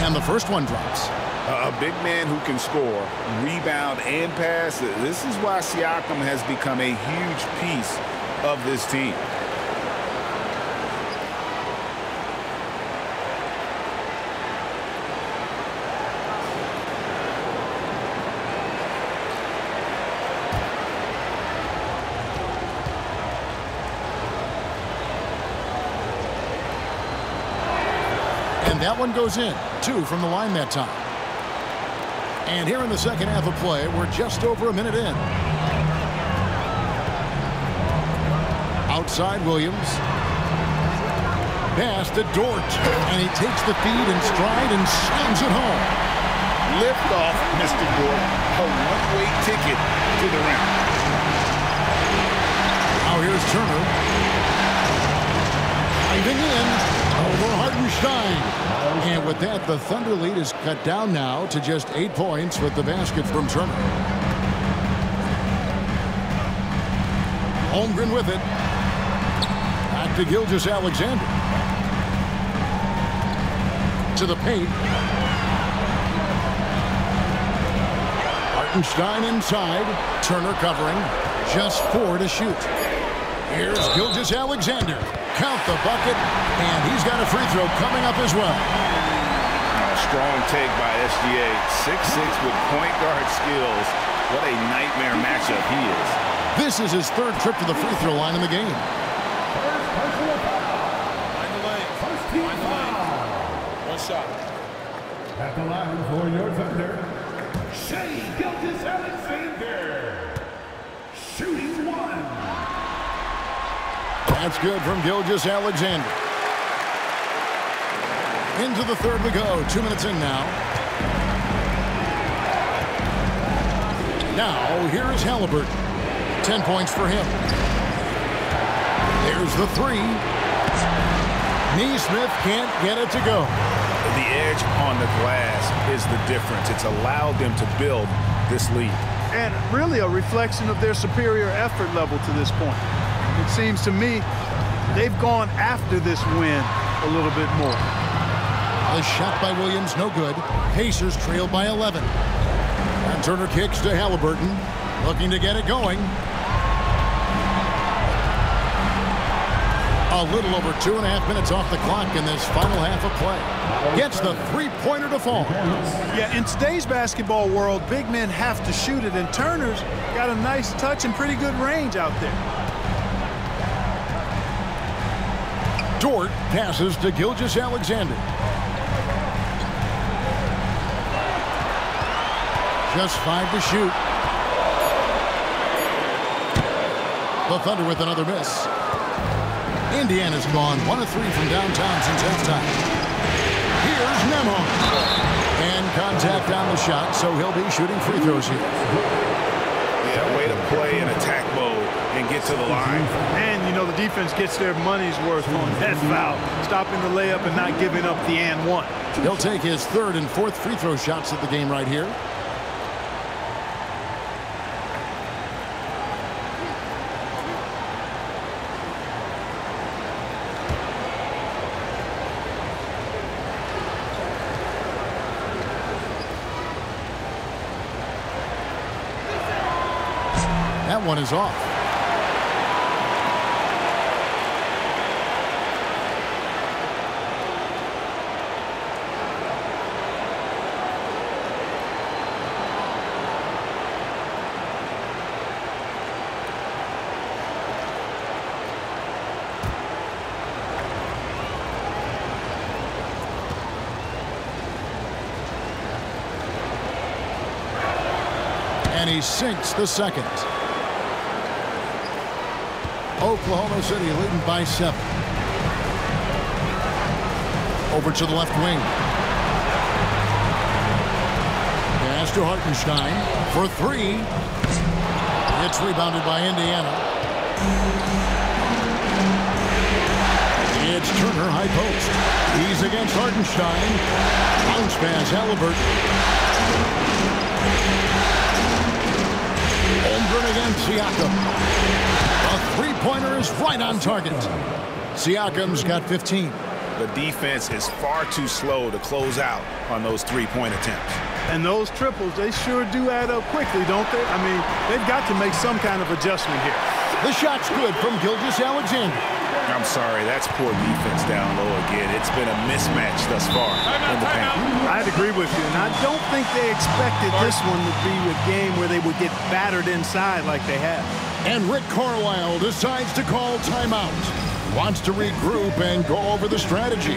And the first one drops. A big man who can score, rebound, and pass. This is why Siakam has become a huge piece of this team. And that one goes in. 2 from the line that time. And here in the second half of play, we're just over a minute in. Outside Williams. Pass to Dort. And he takes the feed in stride and slams it home. Lift off, Mr. Dort. A one-way ticket to the rim. Now here's Turner. Diving in over Hartenstein. And with that, the Thunder lead is cut down now to just 8 points with the basket from Turner. Holmgren with it. Back to Gilgeous-Alexander. To the paint. Hartenstein inside. Turner covering. Just 4 to shoot. Here's Gilgeous-Alexander. Count the bucket, and he's got a free throw coming up as well. Strong take by SGA. 6'6" with point guard skills. What a nightmare matchup he is. This is his 3rd trip to the free throw line in the game. Find the lane. Find the lane. One shot. At the line for your Thunder, Shai Gilgeous-Alexander. Shooting 1. That's good from Gilgeous-Alexander. Into the 3rd we go. 2 minutes in now. Now, here is Halliburton. 10 points for him. There's the 3. Neesmith can't get it to go. The edge on the glass is the difference. It's allowed them to build this lead. And really a reflection of their superior effort level to this point. It seems to me they've gone after this win a little bit more. A shot by Williams, no good. Pacers trail by 11. And Turner kicks to Halliburton, looking to get it going. A little over 2.5 minutes off the clock in this final half of play. Gets the 3-pointer to fall. Yeah, in today's basketball world, big men have to shoot it, and Turner's got a nice touch and pretty good range out there. Dort passes to Gilgeous-Alexander. Just 5 to shoot. The Thunder with another miss. Indiana's gone 1 of 3 from downtown since halftime. Here's Nemo. And contact on the shot, so he'll be shooting free throws here. Yeah, way to play in attack mode and get to the line. And, you know, the defense gets their money's worth on that foul. Stopping the layup and not giving up the and one. He'll take his 3rd and 4th free throw shots of the game right here. That one is off. And he sinks the 2nd. Oklahoma City leading by 7. Over to the left wing. Pass to Hartenstein for 3. It's rebounded by Indiana. It's Turner, high post. He's against Hartenstein. Bounce pass, Halliburton. Holmgren against Siakam. A 3-pointer is right on target. Siakam's got 15. The defense is far too slow to close out on those three-point attempts. And those triples, they sure do add up quickly, don't they? I mean, they've got to make some kind of adjustment here. The shot's good from Gilgeous-Alexander. I'm sorry, that's poor defense down low again. It's been a mismatch thus far in the paint. I'd agree with you, and I don't think they expected this one to be a game where they would get battered inside like they have. And Rick Carlisle decides to call timeout. Wants to regroup and go over the strategy.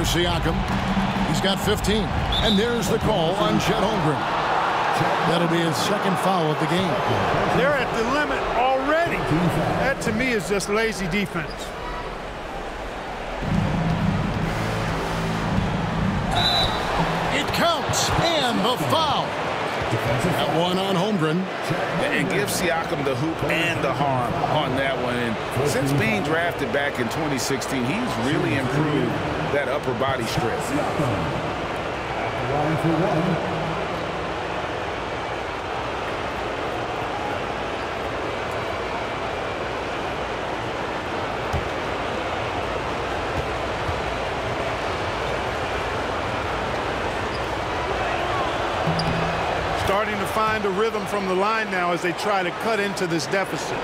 Siakam. He's got 15. And there's the call on Chet Holmgren. That'll be his second foul of the game. They're at the limit already. That, to me, is just lazy defense. It counts. And the foul. That one on Holmgren. And give Siakam the hoop and the harm on that one. And since being drafted back in 2016, he's really improved that upper body strength. Starting to find a rhythm from the line now as they try to cut into this deficit.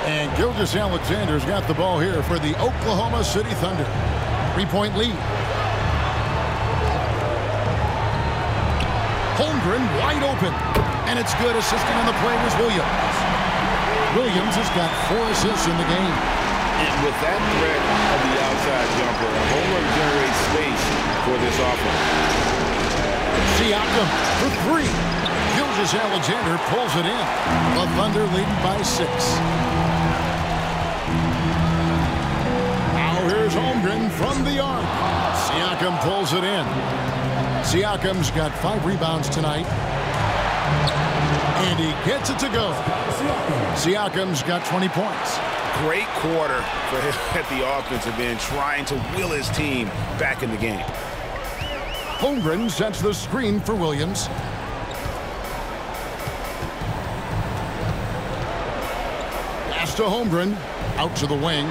And Gilgeous-Alexander's got the ball here for the Oklahoma City Thunder. 3-point lead. Holmgren wide open. And it's good. Assisting on the play was Williams. Williams has got 4 assists in the game. And with that threat of the outside jumper, Holmgren generates space for this offense. Siakam for 3. Gilgeous-Alexander pulls it in. The Thunder leading by 6. Now here's Holmgren from the arc. Siakam pulls it in. Siakam's got 5 rebounds tonight. And he gets it to go. Siakam's got 20 points. Great quarter for him at the offensive end, trying to will his team back in the game. Holmgren sets the screen for Williams. Pass to Holmgren. Out to the wing.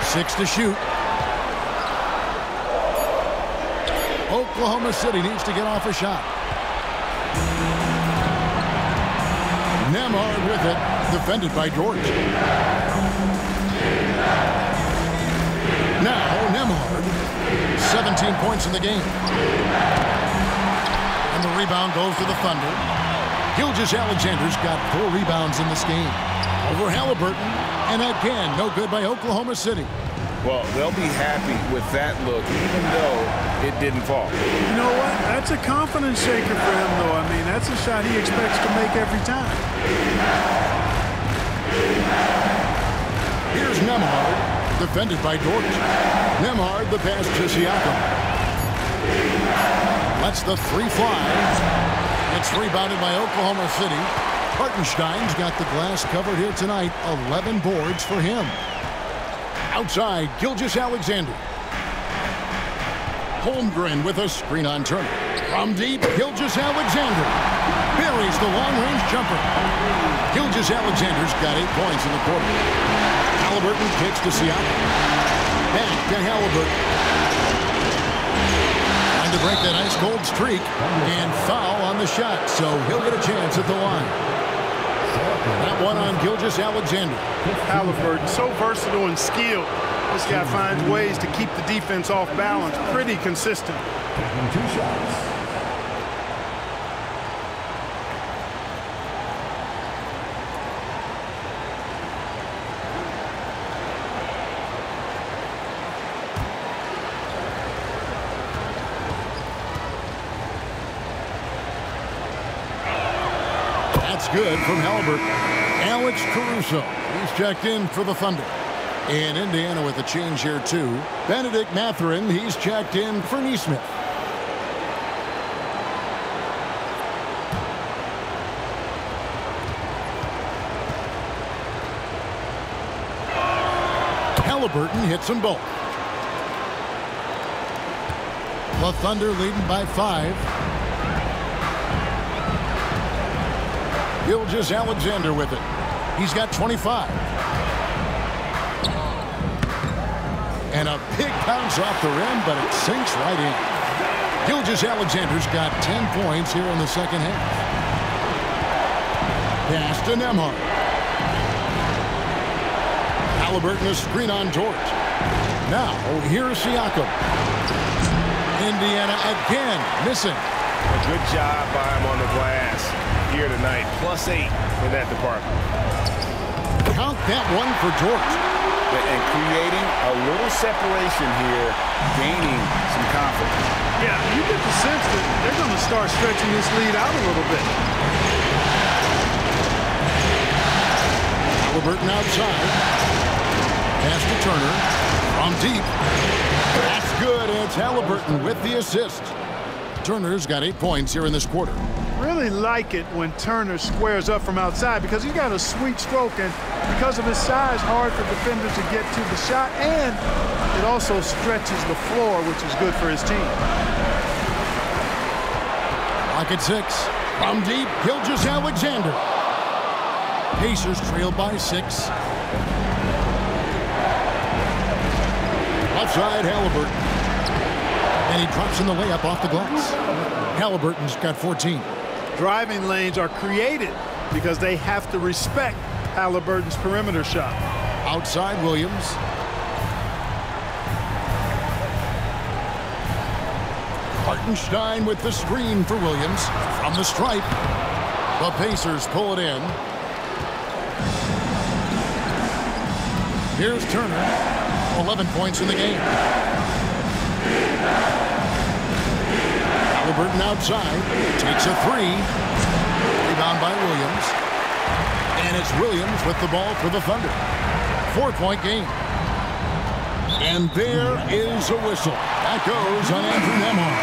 6 to shoot. Oklahoma City needs to get off a shot. Nembhard with it. Defended by George. Now Nembhard. 17 points in the game. And the rebound goes to the Thunder. Gilgeous-Alexander's got 4 rebounds in this game. Over Halliburton. And again, no good by Oklahoma City. Well, they'll be happy with that look, even though it didn't fall. You know what? That's a confidence shaker for him, though. I mean, that's a shot he expects to make every time. Here's Nembhard, defended by George. Nembhard, the pass to Siakam. Lets the 3 fly. It's rebounded by Oklahoma City. Hartenstein's got the glass covered here tonight. 11 boards for him. Outside, Gilgeous-Alexander. Holmgren with a screen on Turner. From deep, Gilgeous-Alexander buries the long-range jumper. Gilgeous-Alexander's got 8 points in the quarter. Halliburton kicks to Siakam. Back to Halliburton. Trying to break that ice-cold streak. And foul on the shot, so he'll get a chance at the line. That one on Gilgeous-Alexander. Halliburton, so versatile and skilled. This guy finds ways to keep the defense off balance. Pretty consistent. Taking 2 shots. That's good from Halliburton. Alex Caruso. He's checked in for the Thunder. In Indiana with a change here, too. Benedict Mathurin, he's checked in for Neesmith. Halliburton hits them both. The Thunder leading by 5. Gilgeous-Alexander with it. He's got 25. And a big bounce off the rim, but it sinks right in. Gilgeous-Alexander's got 10 points here in the second half. Pass to Nembhard. Halliburton a screen on George. Now, here's Siakam. Indiana again missing. A good job by him on the glass here tonight. +8 in that department. Count that one for George. And creating a little separation here, gaining some confidence. Yeah, you get the sense that they're going to start stretching this lead out a little bit. Halliburton outside. Pass to Turner. From deep. That's good. It's Halliburton with the assist. Turner's got 8 points here in this quarter. Really like it when Turner squares up from outside because he's got a sweet stroke, and because of his size, hard for defenders to get to the shot, and it also stretches the floor, which is good for his team. Lock at 6. From deep, Gilgeous-Alexander. Pacers trail by 6. Outside Halliburton. And he drops in the layup off the glass. Halliburton's got 14. Driving lanes are created because they have to respect Halliburton's perimeter shot. Outside Williams. Hartenstein with the screen for Williams. From the stripe. The Pacers pull it in. Here's Turner. 11 points in the game. Halliburton outside. Takes a 3. Rebound by Williams. And it's Williams with the ball for the Thunder. 4-point game. And there is a whistle. That goes on Andrew Nembhard.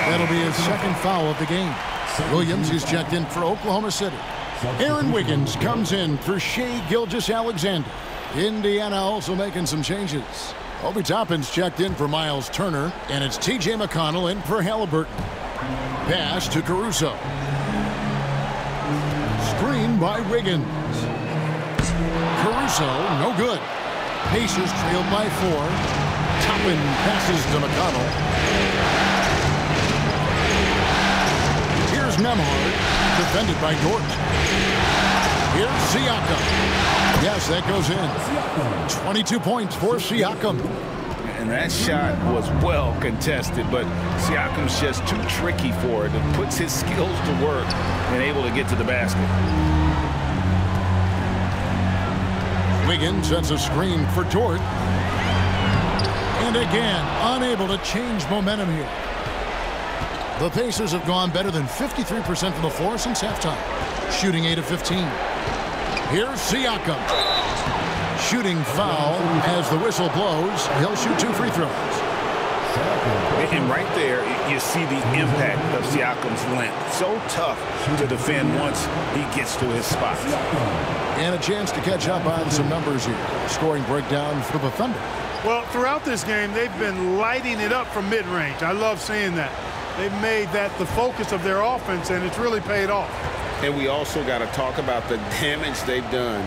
That'll be his second foul of the game. Williams is checked in for Oklahoma City. Aaron Wiggins comes in for Shai Gilgeous-Alexander. Indiana also making some changes. Obi Toppin's checked in for Miles Turner, and it's T.J. McConnell in for Halliburton. Pass to Caruso. Screen by Wiggins. Caruso, no good. Pacers trailed by 4. Toppin passes to McConnell. Here's Nembhard, defended by Dort. Here's Siakam. Yes, that goes in. 22 points for Siakam. And that shot was well contested, but Siakam's just too tricky for it. It puts his skills to work and able to get to the basket. Wiggins sets a screen for Dort. And again, unable to change momentum here. The Pacers have gone better than 53% from the floor since halftime, shooting 8 of 15. Here's Siakam. Shooting foul as the whistle blows. He'll shoot 2 free throws. And right there, you see the impact of Siakam's length. So tough to defend once he gets to his spot. And a chance to catch up on some numbers here. Scoring breakdown for the Thunder. Well, throughout this game, they've been lighting it up from mid-range. I love seeing that. They've made that the focus of their offense, and it's really paid off. And we also got to talk about the damage they've done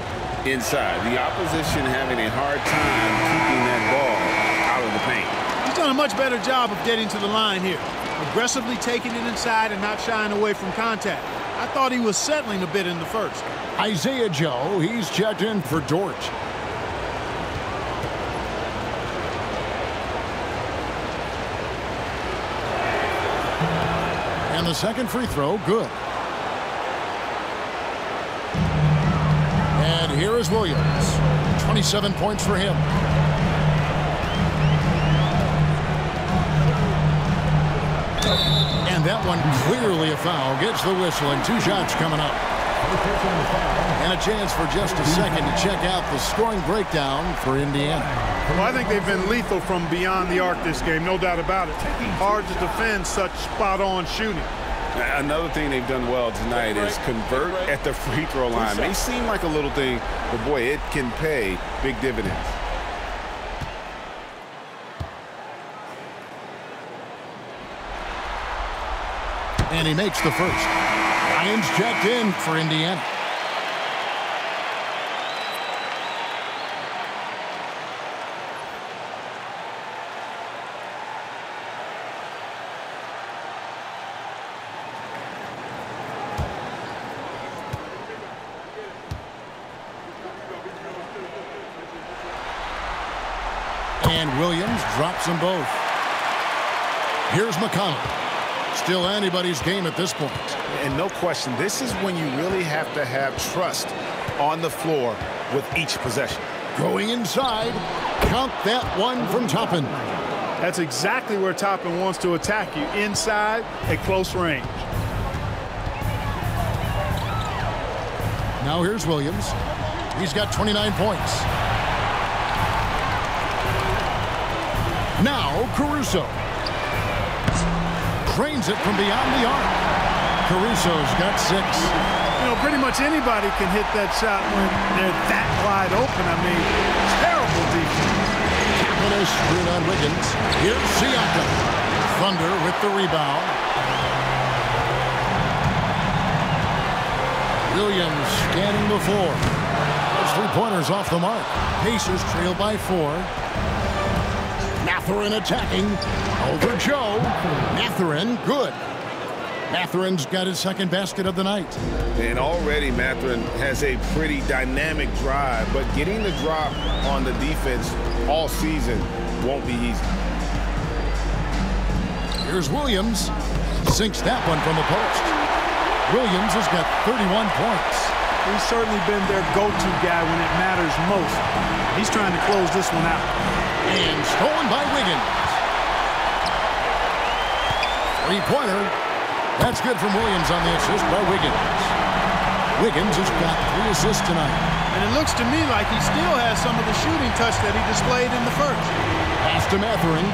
inside. The opposition having a hard time keeping that ball out of the paint. He's done a much better job of getting to the line here. Aggressively taking it inside and not shying away from contact. I thought he was settling a bit in the first. Isaiah Joe, he's checked in for Dort. And the second free throw, good. And here is Williams. 27 points for him. And that one clearly a foul. Gets the whistle and 2 shots coming up. And a chance for just a second to check out the scoring breakdown for Indiana. Well, I think they've been lethal from beyond the arc this game, no doubt about it. Hard to defend such spot-on shooting. Another thing they've done well tonight is convert at the free throw line. May seem like a little thing, but boy, it can pay big dividends. And he makes the first. Ryan's checked in for Indiana. And Williams drops them both. Here's McConnell. Still anybody's game at this point. And no question, this is when you really have to have trust on the floor with each possession. Going inside, count that one from Toppin. That's exactly where Toppin wants to attack you, inside at close range. Now here's Williams. He's got 29 points. Now Caruso. Trains it from beyond the arc. Caruso's got 6. You know, pretty much anybody can hit that shot when they're that wide open. I mean, terrible defense. Tapping is screwed on Wiggins. Here's Siakam. Thunder with the rebound. Williams scanning the floor. Those 3-pointers off the mark. Pacers trail by 4. Mathurin attacking. Over Joe. Mathurin, good. Mathurin's got his second basket of the night. And already Mathurin has a pretty dynamic drive, but getting the drop on the defense all season won't be easy. Here's Williams. Sinks that one from the post. Williams has got 31 points. He's certainly been their go-to guy when it matters most. He's trying to close this one out. And stolen by Wiggins. 3-pointer. That's good from Williams on the assist by Wiggins. Wiggins has got 3 assists tonight. And it looks to me like he still has some of the shooting touch that he displayed in the first. Pass to Mathurin.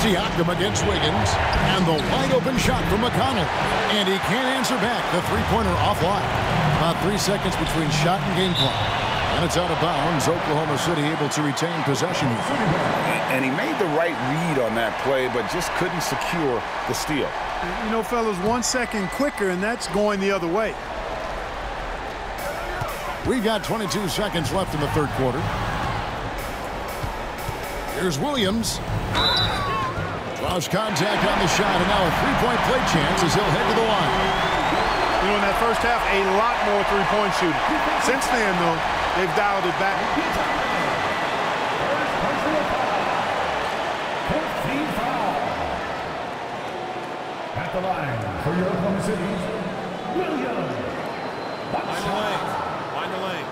Siakam against Wiggins. And the wide-open shot from McConnell. And he can't answer back. The 3-pointer offline. About 3 seconds between shot and game clock. And it's out of bounds. Oklahoma City able to retain possession. And he made the right read on that play, but just couldn't secure the steal. You know, fellas, 1 second quicker, and that's going the other way. We've got 22 seconds left in the third quarter. Here's Williams. Draws contact on the shot, and now a 3-point play chance as he'll head to the line. You know, in that first half, a lot more 3-point shooting. Since then, though, they've dialed it back. At the line for your Oklahoma City, Williams. Line the lane.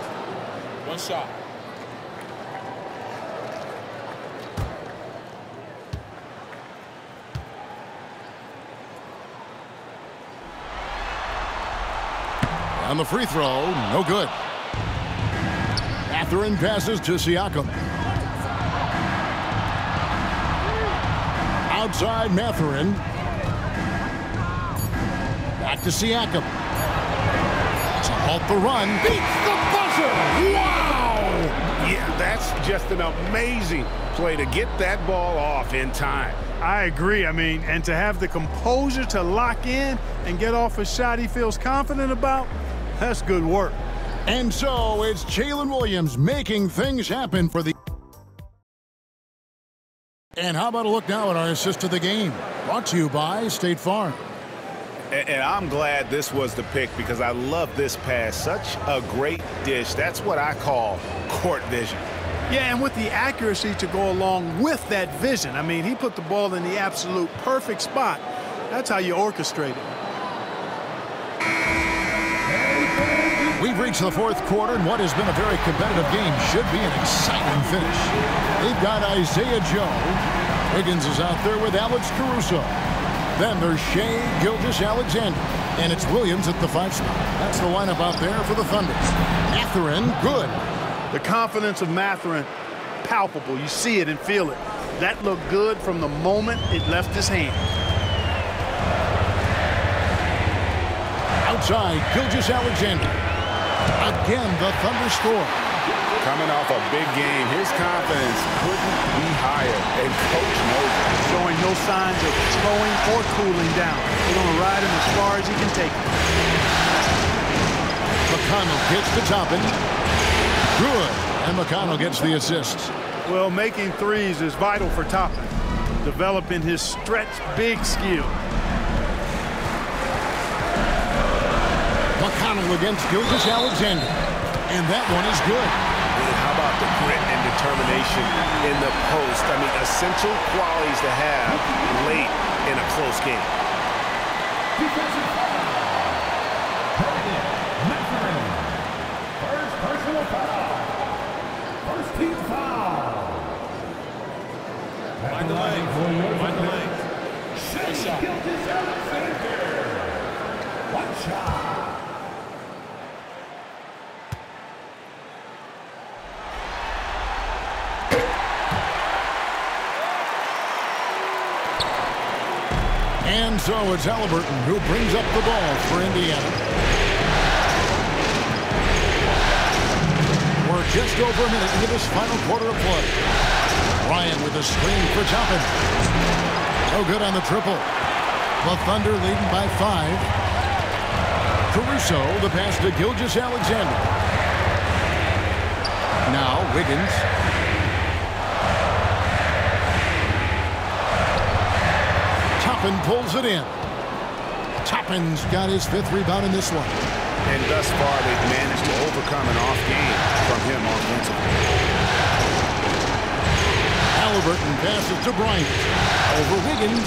One shot. On the free throw, no good. Mathurin passes to Siakam. Outside Mathurin. Back to Siakam. To halt the run. Beats the buzzer! Wow! Yeah, that's just an amazing play to get that ball off in time. I agree. I mean, and to have the composure to lock in and get off a shot he feels confident about, that's good work. And so it's Jalen Williams making things happen for the... And how about a look now at our assist of the game? Brought to you by State Farm. And I'm glad this was the pick because I love this pass. Such a great dish. That's what I call court vision. Yeah, and with the accuracy to go along with that vision. I mean, he put the ball in the absolute perfect spot. That's how you orchestrate it. We've reached the fourth quarter, and what has been a very competitive game should be an exciting finish. They've got Isaiah Joe. Wiggins is out there with Alex Caruso. Then there's Shea Gilgeous-Alexander. And it's Williams at the 5 spot. That's the lineup out there for the Thunder. Mathurin, good. The confidence of Mathurin, palpable. You see it and feel it. That looked good from the moment it left his hand. Outside, Gilgeous-Alexander. Again, the Thunder score. Coming off a big game, his confidence couldn't be higher, and Coach knows it. Showing no signs of slowing or cooling down. They're going to ride him as far as he can take him. McConnell gets to Toppin. Good. And McConnell gets the assists. Well, making threes is vital for Toppin. Developing his stretch big skill. McConnell against Gilgeous-Alexander. And that one is good. How about the grit and determination in the post? I mean, essential qualities to have late in a close game. Defensive foul. Mathurin. First personal foul. First team foul. Mind the lane. Mind the lane. Shea Gilgeous-Alexander. One shot. And so it's Halliburton who brings up the ball for Indiana. We're just over a minute into this final quarter of play. Ryan with a screen for Toppin. No good on the triple. The Thunder leading by 5. Caruso, the pass to Gilgeous-Alexander. Now Wiggins. Toppin pulls it in. Toppin's got his 5th rebound in this one. And thus far, they've managed to overcome an off game from him offensively. Halliburton passes to Bryant. Over Wiggins.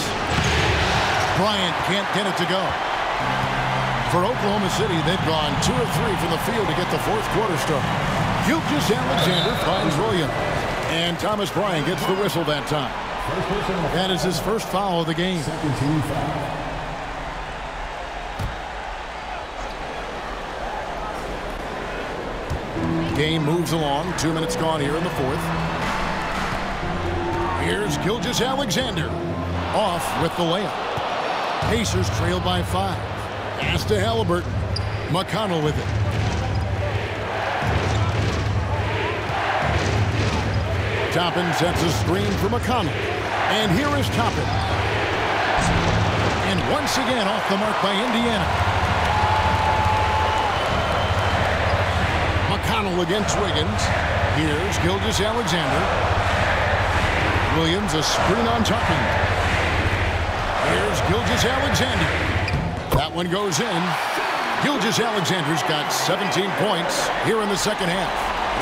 Bryant can't get it to go. For Oklahoma City, they've gone 2 of 3 from the field to get the 4th quarter started. Gilgeous-Alexander finds Williams. And Thomas Bryant gets the whistle that time. That is his first foul of the game. Second team foul. Game moves along. 2 minutes gone here in the 4th. Here's Gilgeous-Alexander. Off with the layup. Pacers trail by 5. Pass to Halliburton. McConnell with it. Toppin sets a screen for McConnell. And here is Toppin. And once again off the mark by Indiana. McConnell against Wiggins. Here's Gilgeous-Alexander. Williams a screen on Toppin. Here's Gilgeous-Alexander. That one goes in. Gilgeous-Alexander's got 17 points here in the second half.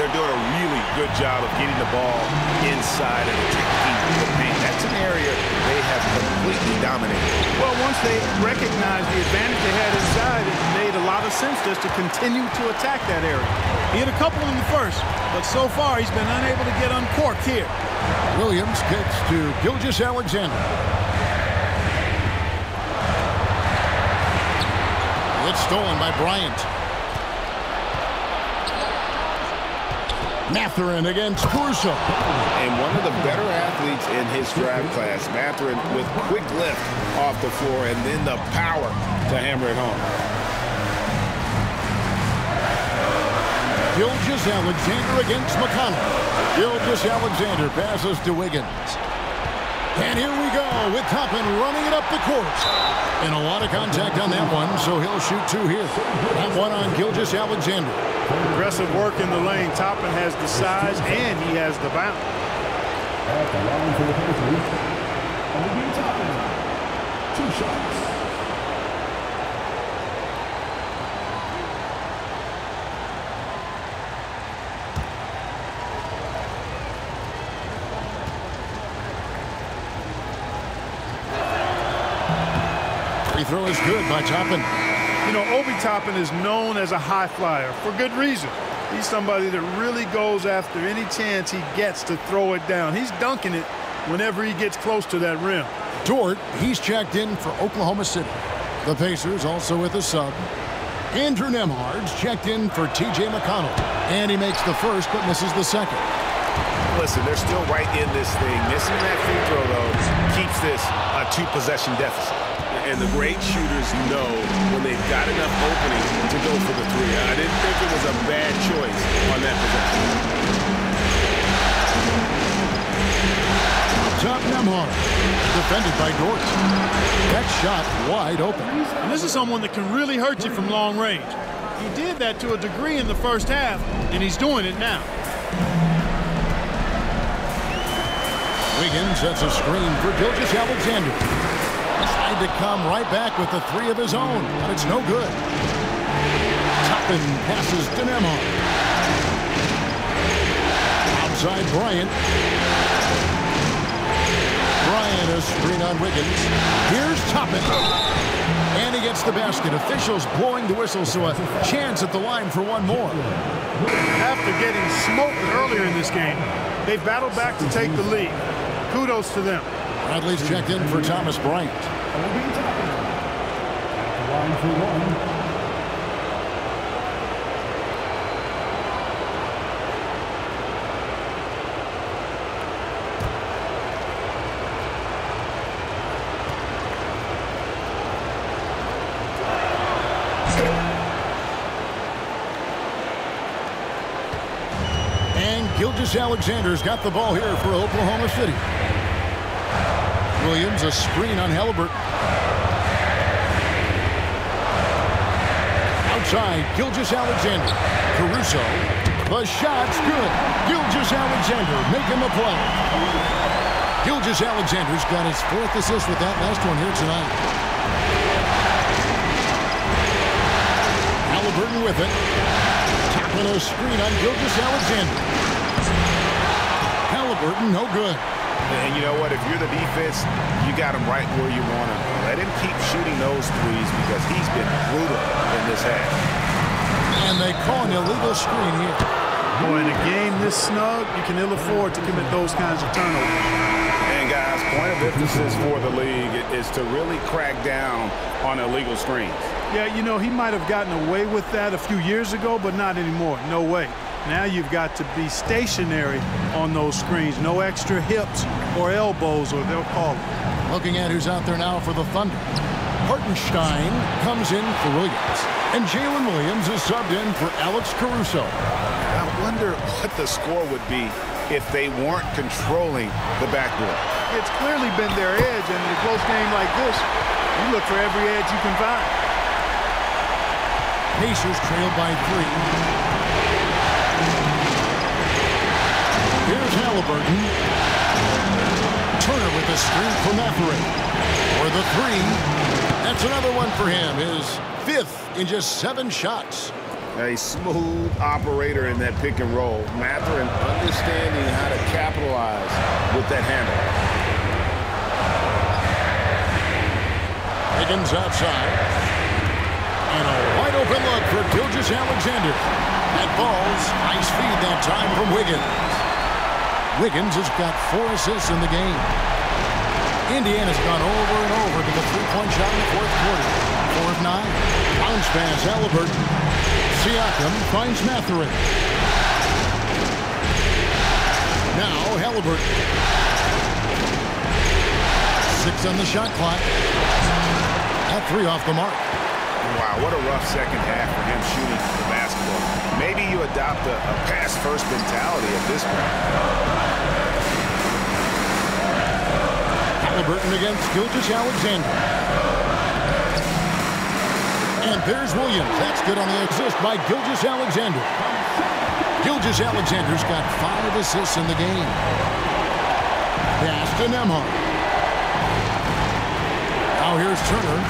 They're doing a really good job of getting the ball inside and attacking the paint. That's an area they have completely dominated. Well, once they recognized the advantage they had inside, it made a lot of sense just to continue to attack that area. He had a couple in the first, but so far he's been unable to get uncorked here. Williams gets to Gilgeous-Alexander. It's stolen by Bryant. Mathurin against Caruso. And one of the better athletes in his draft class, Mathurin, with quick lift off the floor and then the power to hammer it home. Gilgeous-Alexander against McConnell. Gilgeous-Alexander passes to Wiggins. And here we go with Toppin running it up the court. And a lot of contact on that one, so he'll shoot 2 here. That one on Gilgeous-Alexander. Aggressive work in the lane. Toppin has the size and he has the bounce. At the line for the Pelicans, Obi Toppin. 2 shots. Free throw is good by Toppin. You know, Obi Toppin is known as a high flyer for good reason. He's somebody that really goes after any chance he gets to throw it down. He's dunking it whenever he gets close to that rim. Dort, he's checked in for Oklahoma City. The Pacers also with a sub. Andrew Nembhard's checked in for T.J. McConnell. And he makes the first but misses the second. Listen, they're still right in this thing. Missing that free throw, though, keeps this a two-possession deficit. And the great shooters know when they've got enough opening to go for the three. I didn't think it was a bad choice on that possession. Top Nembhard, defended by Dort. That shot wide open. And this is someone that can really hurt you from long range. He did that to a degree in the first half, and he's doing it now. Wiggins sets a screen for Gilgeous-Alexander. Tried to come right back with the three of his own, but it's no good. Toppin passes to Nembhard. Outside Bryant. Bryant, a screen on Wiggins. Here's Toppin. And he gets the basket. Officials blowing the whistle, so a chance at the line for one more. After getting smoked earlier in this game, they battled back to take the lead. Kudos to them. Bradley's checked in for Thomas Bryant. Line for one. And Gilgeous-Alexander's got the ball here for Oklahoma City. Williams, a screen on Halliburton. Outside, Gilgeous-Alexander. Caruso. The shot's good. Gilgeous-Alexander making the play. Gilgeous-Alexander's got his fourth assist with that last one here tonight. Halliburton with it. Tapping a screen on Gilgeous-Alexander. Halliburton, no good. And you know what? If you're the defense, you got him right where you want him. Let him keep shooting those threes because he's been brutal in this half. And they call an illegal screen here. Boy, in a game this snug, you can ill afford to commit those kinds of turnovers. And guys, point of emphasis for the league is to really crack down on illegal screens. Yeah, you know, he might have gotten away with that a few years ago, but not anymore. No way. Now you've got to be stationary on those screens. No extra hips or elbows, or they'll call it. Looking at who's out there now for the Thunder. Hartenstein comes in for Williams. And Jalen Williams is subbed in for Alex Caruso. I wonder what the score would be if they weren't controlling the backboard. It's clearly been their edge, and in a close game like this, you look for every edge you can find. Pacers trailed by 3. Here's Halliburton. Turner with the screen for Mathurin. For the three. That's another one for him. His fifth in just 7 shots. A smooth operator in that pick and roll. Mathurin understanding how to capitalize with that handle. Higgins outside. And a wide open look for Gilgeous-Alexander. That ball's nice feed that time from Wiggins. Wiggins has got 4 assists in the game. Indiana's gone over and over to the three-point shot in the fourth quarter. 4 of 9. Bounce pass, Halliburton. Siakam finds Mathurin. Now Halliburton. 6 on the shot clock. That 3 off the mark. Wow, what a rough second half for him shooting the basketball. Maybe you adopt a pass-first mentality at this point. Halliburton against Gilgeous-Alexander. And there's Williams. That's good on the assist by Gilgeous-Alexander. Gilgeous-Alexander's got 5 assists in the game. Pass to Nembhard. Now here's Turner.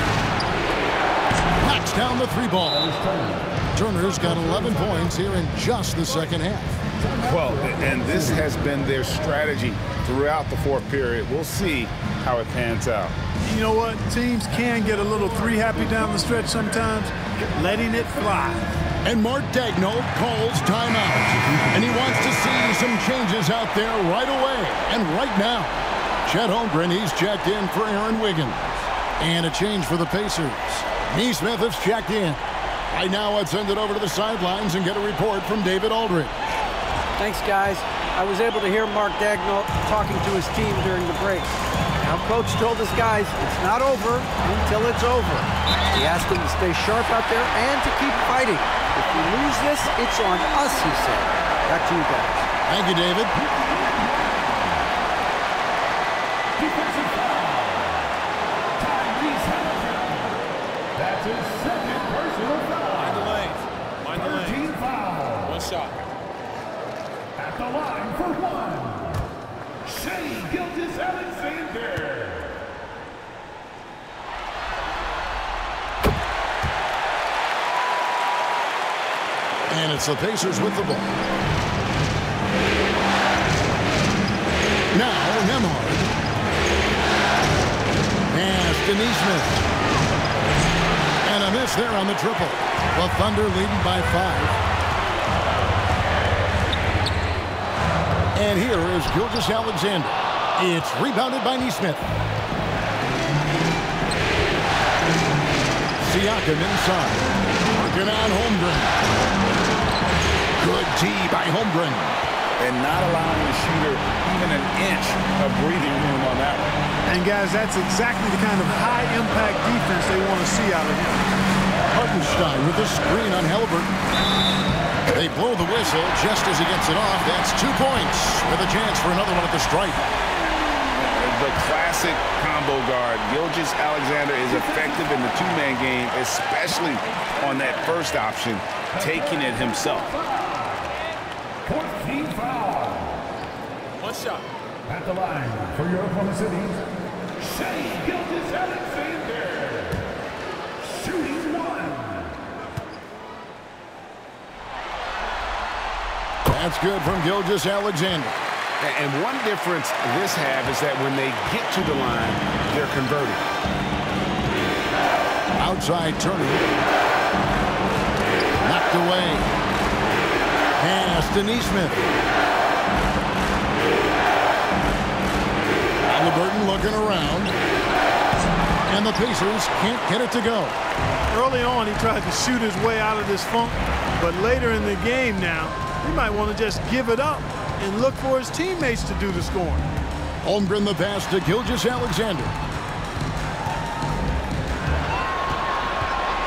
Knocks down the 3 ball. Turner's got 11 points here in just the second half. Well, and this has been their strategy throughout the fourth period. We'll see how it pans out. You know what? Teams can get a little 3-happy down the stretch sometimes, letting it fly. And Mark Daigneault calls timeout. And he wants to see some changes out there right away and right now. Chet Holmgren, he's checked in for Aaron Wiggins. And a change for the Pacers. Neesmith has checked in. Right now, let's send it over to the sidelines and get a report from David Aldridge. Thanks, guys. I was able to hear Mark Daigneault talking to his team during the break. Now, Coach told his guys it's not over until it's over. He asked them to stay sharp out there and to keep fighting. If we lose this, it's on us, he said. Back to you guys. Thank you, David. Defensive foul. Tyrese Halliburton. That's his second personal foul. Mind the lanes. Mind the lanes. 13 foul. One shot. At the line for one. Shea Gilgeous-Alexander. And it's the Pacers with the ball. Now, Nembhard. Pass to Neesmith. And a miss there on the triple. The Thunder leading by 5. And here is Gilgeous-Alexander. It's rebounded by Neesmith. Siakam inside. Working on Holmgren. Good D by Holmgren. And not allowing the shooter even an inch of breathing room on that one. And, guys, that's exactly the kind of high-impact defense they want to see out of him. Hartenstein with the screen on Halliburton. They blow the whistle just as he gets it off. That's 2 points with a chance for another one at the stripe. The classic combo guard. Gilgeous-Alexander is effective in the two-man game, especially on that first option, taking it himself. 14 foul. One shot. At the line for your Oklahoma City, Shea Gilgeous-Alexander. Shooting one. That's good from Gilgeous-Alexander. And one difference this have is that when they get to the line, they're converting. Outside Turner. Knocked away. Pass to Neesmith. Halliburton looking around. And the Pacers can't get it to go. Early on, he tried to shoot his way out of this funk, but later in the game now, he might want to just give it up and look for his teammates to do the scoring. Holmgren the pass to Gilgeous-Alexander.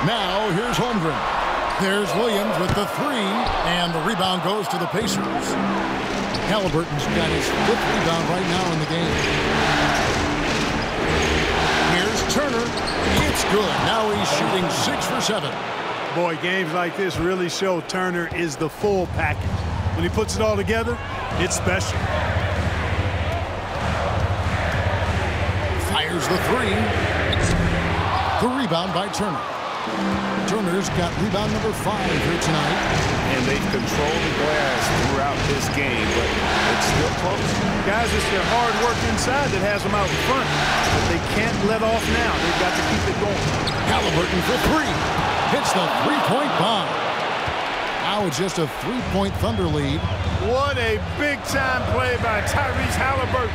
Now here's Holmgren. There's Williams with the 3, and the rebound goes to the Pacers. Halliburton's got his 5th rebound right now in the game. Here's Turner. It's good. Now he's shooting 6 for 7. Boy, games like this really show Turner is the full package. When he puts it all together, it's special. Fires the 3. The rebound by Turner. Turner's got rebound number 5 here tonight. And they've controlled the glass throughout this game, but it's still close. Guys, it's their hard work inside that has them out in front. But they can't let off now. They've got to keep it going. Halliburton for 3. Hits the 3-point bomb. Now it's just a 3-point Thunder lead. What a big-time play by Tyrese Halliburton.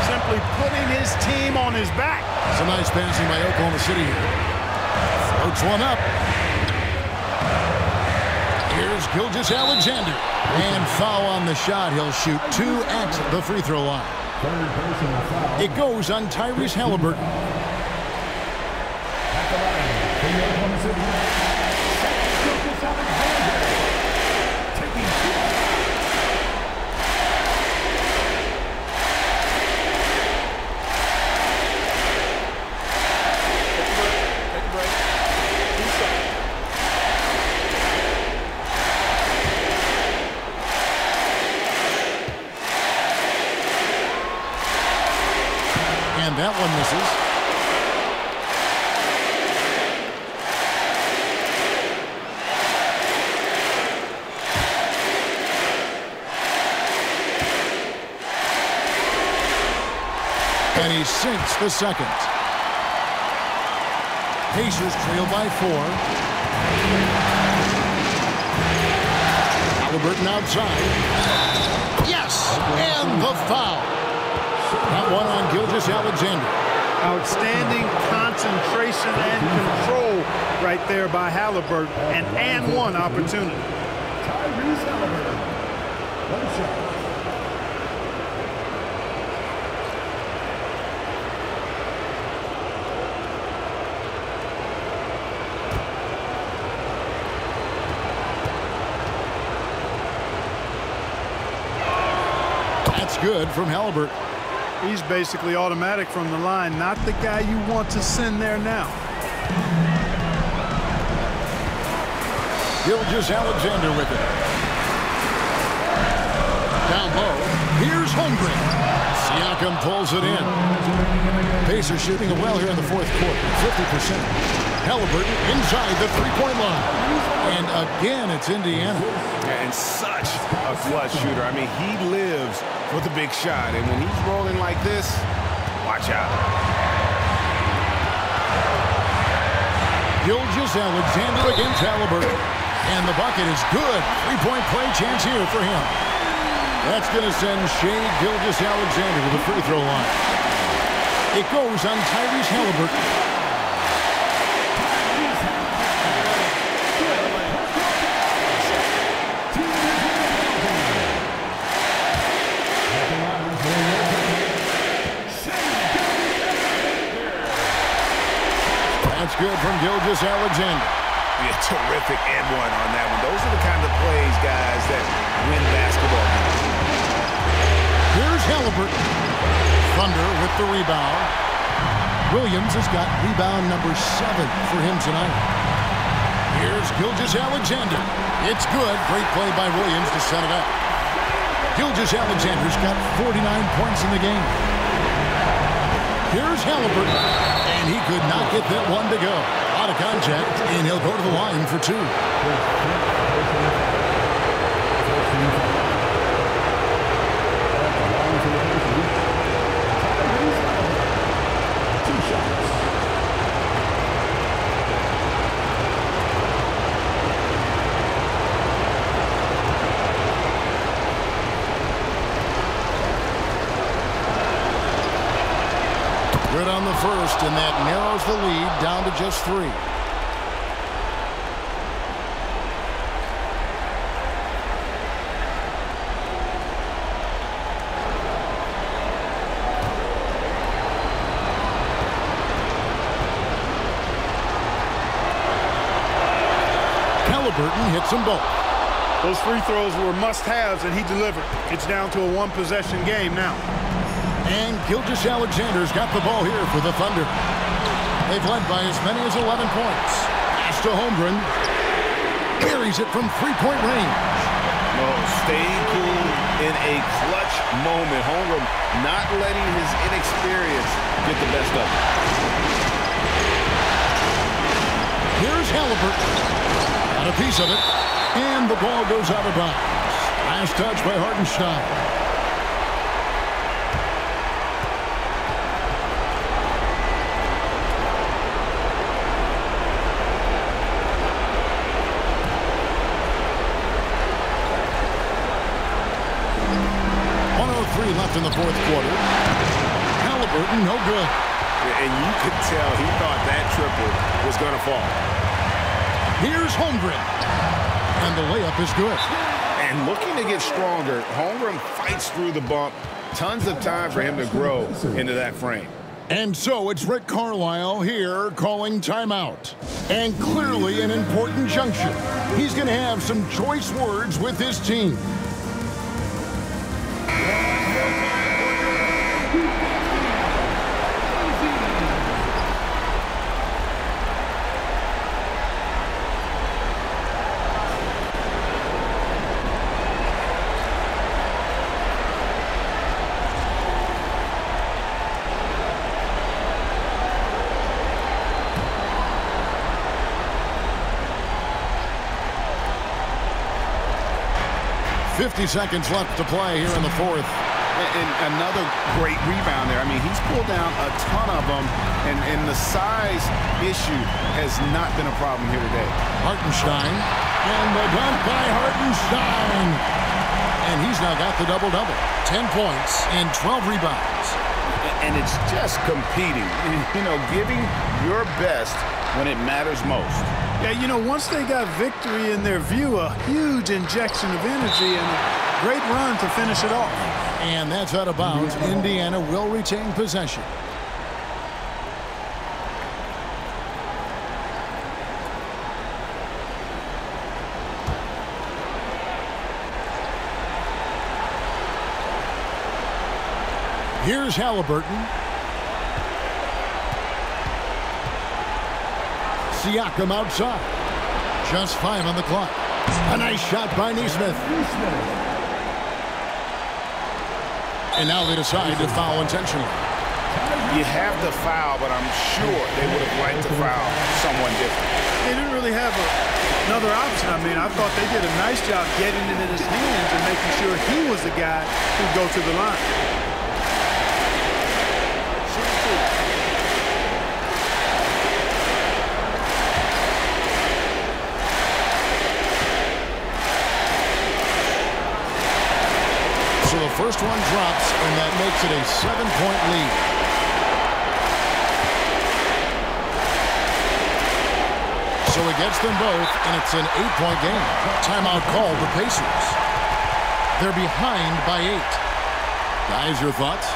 Simply putting his team on his back. Some nice passing by Oklahoma City here. Floats one up. Here's Gilgeous-Alexander. And foul on the shot. He'll shoot 2 at the free throw line. It goes on Tyrese Halliburton. At the line for your Oklahoma City, Gilgeous-Alexander. Taking 2. And that one misses. And he sinks the second. Pacers trail by 4. Halliburton outside. Yes! And the foul. That one on Gilgeous-Alexander. Outstanding concentration and control right there by Halliburton. And one opportunity. Tyrese Halliburton. One shot. That's good from Halliburton. He's basically automatic from the line, not the guy you want to send there now. Gilgeous-Alexander with it. Down low. Here's Holmgren. Siakam pulls it in. Pacers shooting it well here in the fourth quarter. 50%. Halliburton inside the three-point line. And again, it's Indiana. And such a clutch shooter. I mean, he lives for the big shot. And when he's rolling like this, watch out. Gilgeous-Alexander against Halliburton. And the bucket is good. Three-point play chance here for him. That's going to send Shai Gilgeous-Alexander to the free throw line. It goes on Tyrese Halliburton. That's good from Gilgeous-Alexander. Yeah, terrific and one on that one. Those are the kind of plays, guys, that win basketball games. Here's Halliburton. Thunder with the rebound. Williams has got rebound number 7 for him tonight. Here's Gilgeous-Alexander. It's good. Great play by Williams to set it up. Gilgeous-Alexander's got 49 points in the game. Here's Halliburton. And he could not get that one to go. Out of contact, and he'll go to the line for 2. Good on the first, and that narrows the lead down to just 3. Halliburton hits them both. Those free throws were must-haves, and he delivered. It's down to a one-possession game now. And Gilgeous-Alexander's got the ball here for the Thunder. They've led by as many as 11 points. Pass to Holmgren. Carries it from three-point range. Well, staying cool in a clutch moment. Holmgren not letting his inexperience get the best of him. Here's Halliburton. Got a piece of it. And the ball goes out of bounds. Last touch by Hartenstein. Left in the fourth quarter. Halliburton, no good. And you could tell he thought that triple was going to fall. Here's Holmgren. And the layup is good. And looking to get stronger, Holmgren fights through the bump. Tons of time for him to grow into that frame. And so it's Rick Carlisle here calling timeout. And clearly an important junction. He's going to have some choice words with his team. .50 seconds left to play here in the fourth. And another great rebound there. I mean, he's pulled down a ton of them, and the size issue has not been a problem here today. Hartenstein, and the dunk by Hartenstein. And he's now got the double-double. 10 points and 12 rebounds. And it's just competing, you know, giving your best when it matters most. Yeah, you know, once they got victory in their view, a huge injection of energy and a great run to finish it off. And that's out of bounds. Indiana will retain possession. Here's Halliburton. Siakam outside. Just 5 on the clock. A nice shot by Nesmith. And now they decide to foul intentionally. You have the foul, but I'm sure they would have liked to foul someone different. They didn't really have another option. I mean, I thought they did a nice job getting it in his hands and making sure he was the guy who'd go to the line. So the first one drops, and that makes it a 7-point lead. So he gets them both, and it's an 8-point game. Timeout called the Pacers. They're behind by 8. Guys, your thoughts?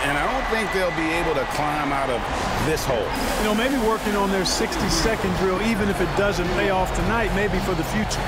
And I don't think they'll be able to climb out of this hole. You know, maybe working on their 60-second drill, even if it doesn't pay off tonight, maybe for the future.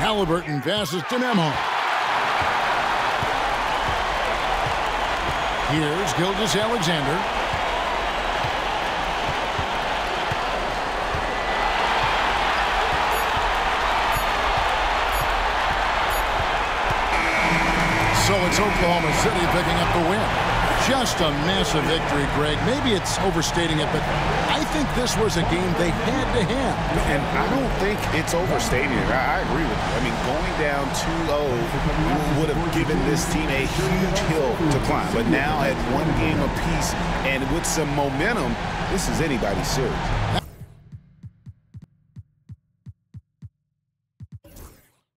Halliburton passes to Nemo. Here's Gilgeous-Alexander. So it's Oklahoma City picking up the win. Just a massive victory, Greg. Maybe it's overstating it, but I think this was a game they had to have. And I don't think it's overstating it. I agree with you. I mean, going down 2-0 would have given this team a huge hill to climb. But now at 1 game apiece and with some momentum, this is anybody's series.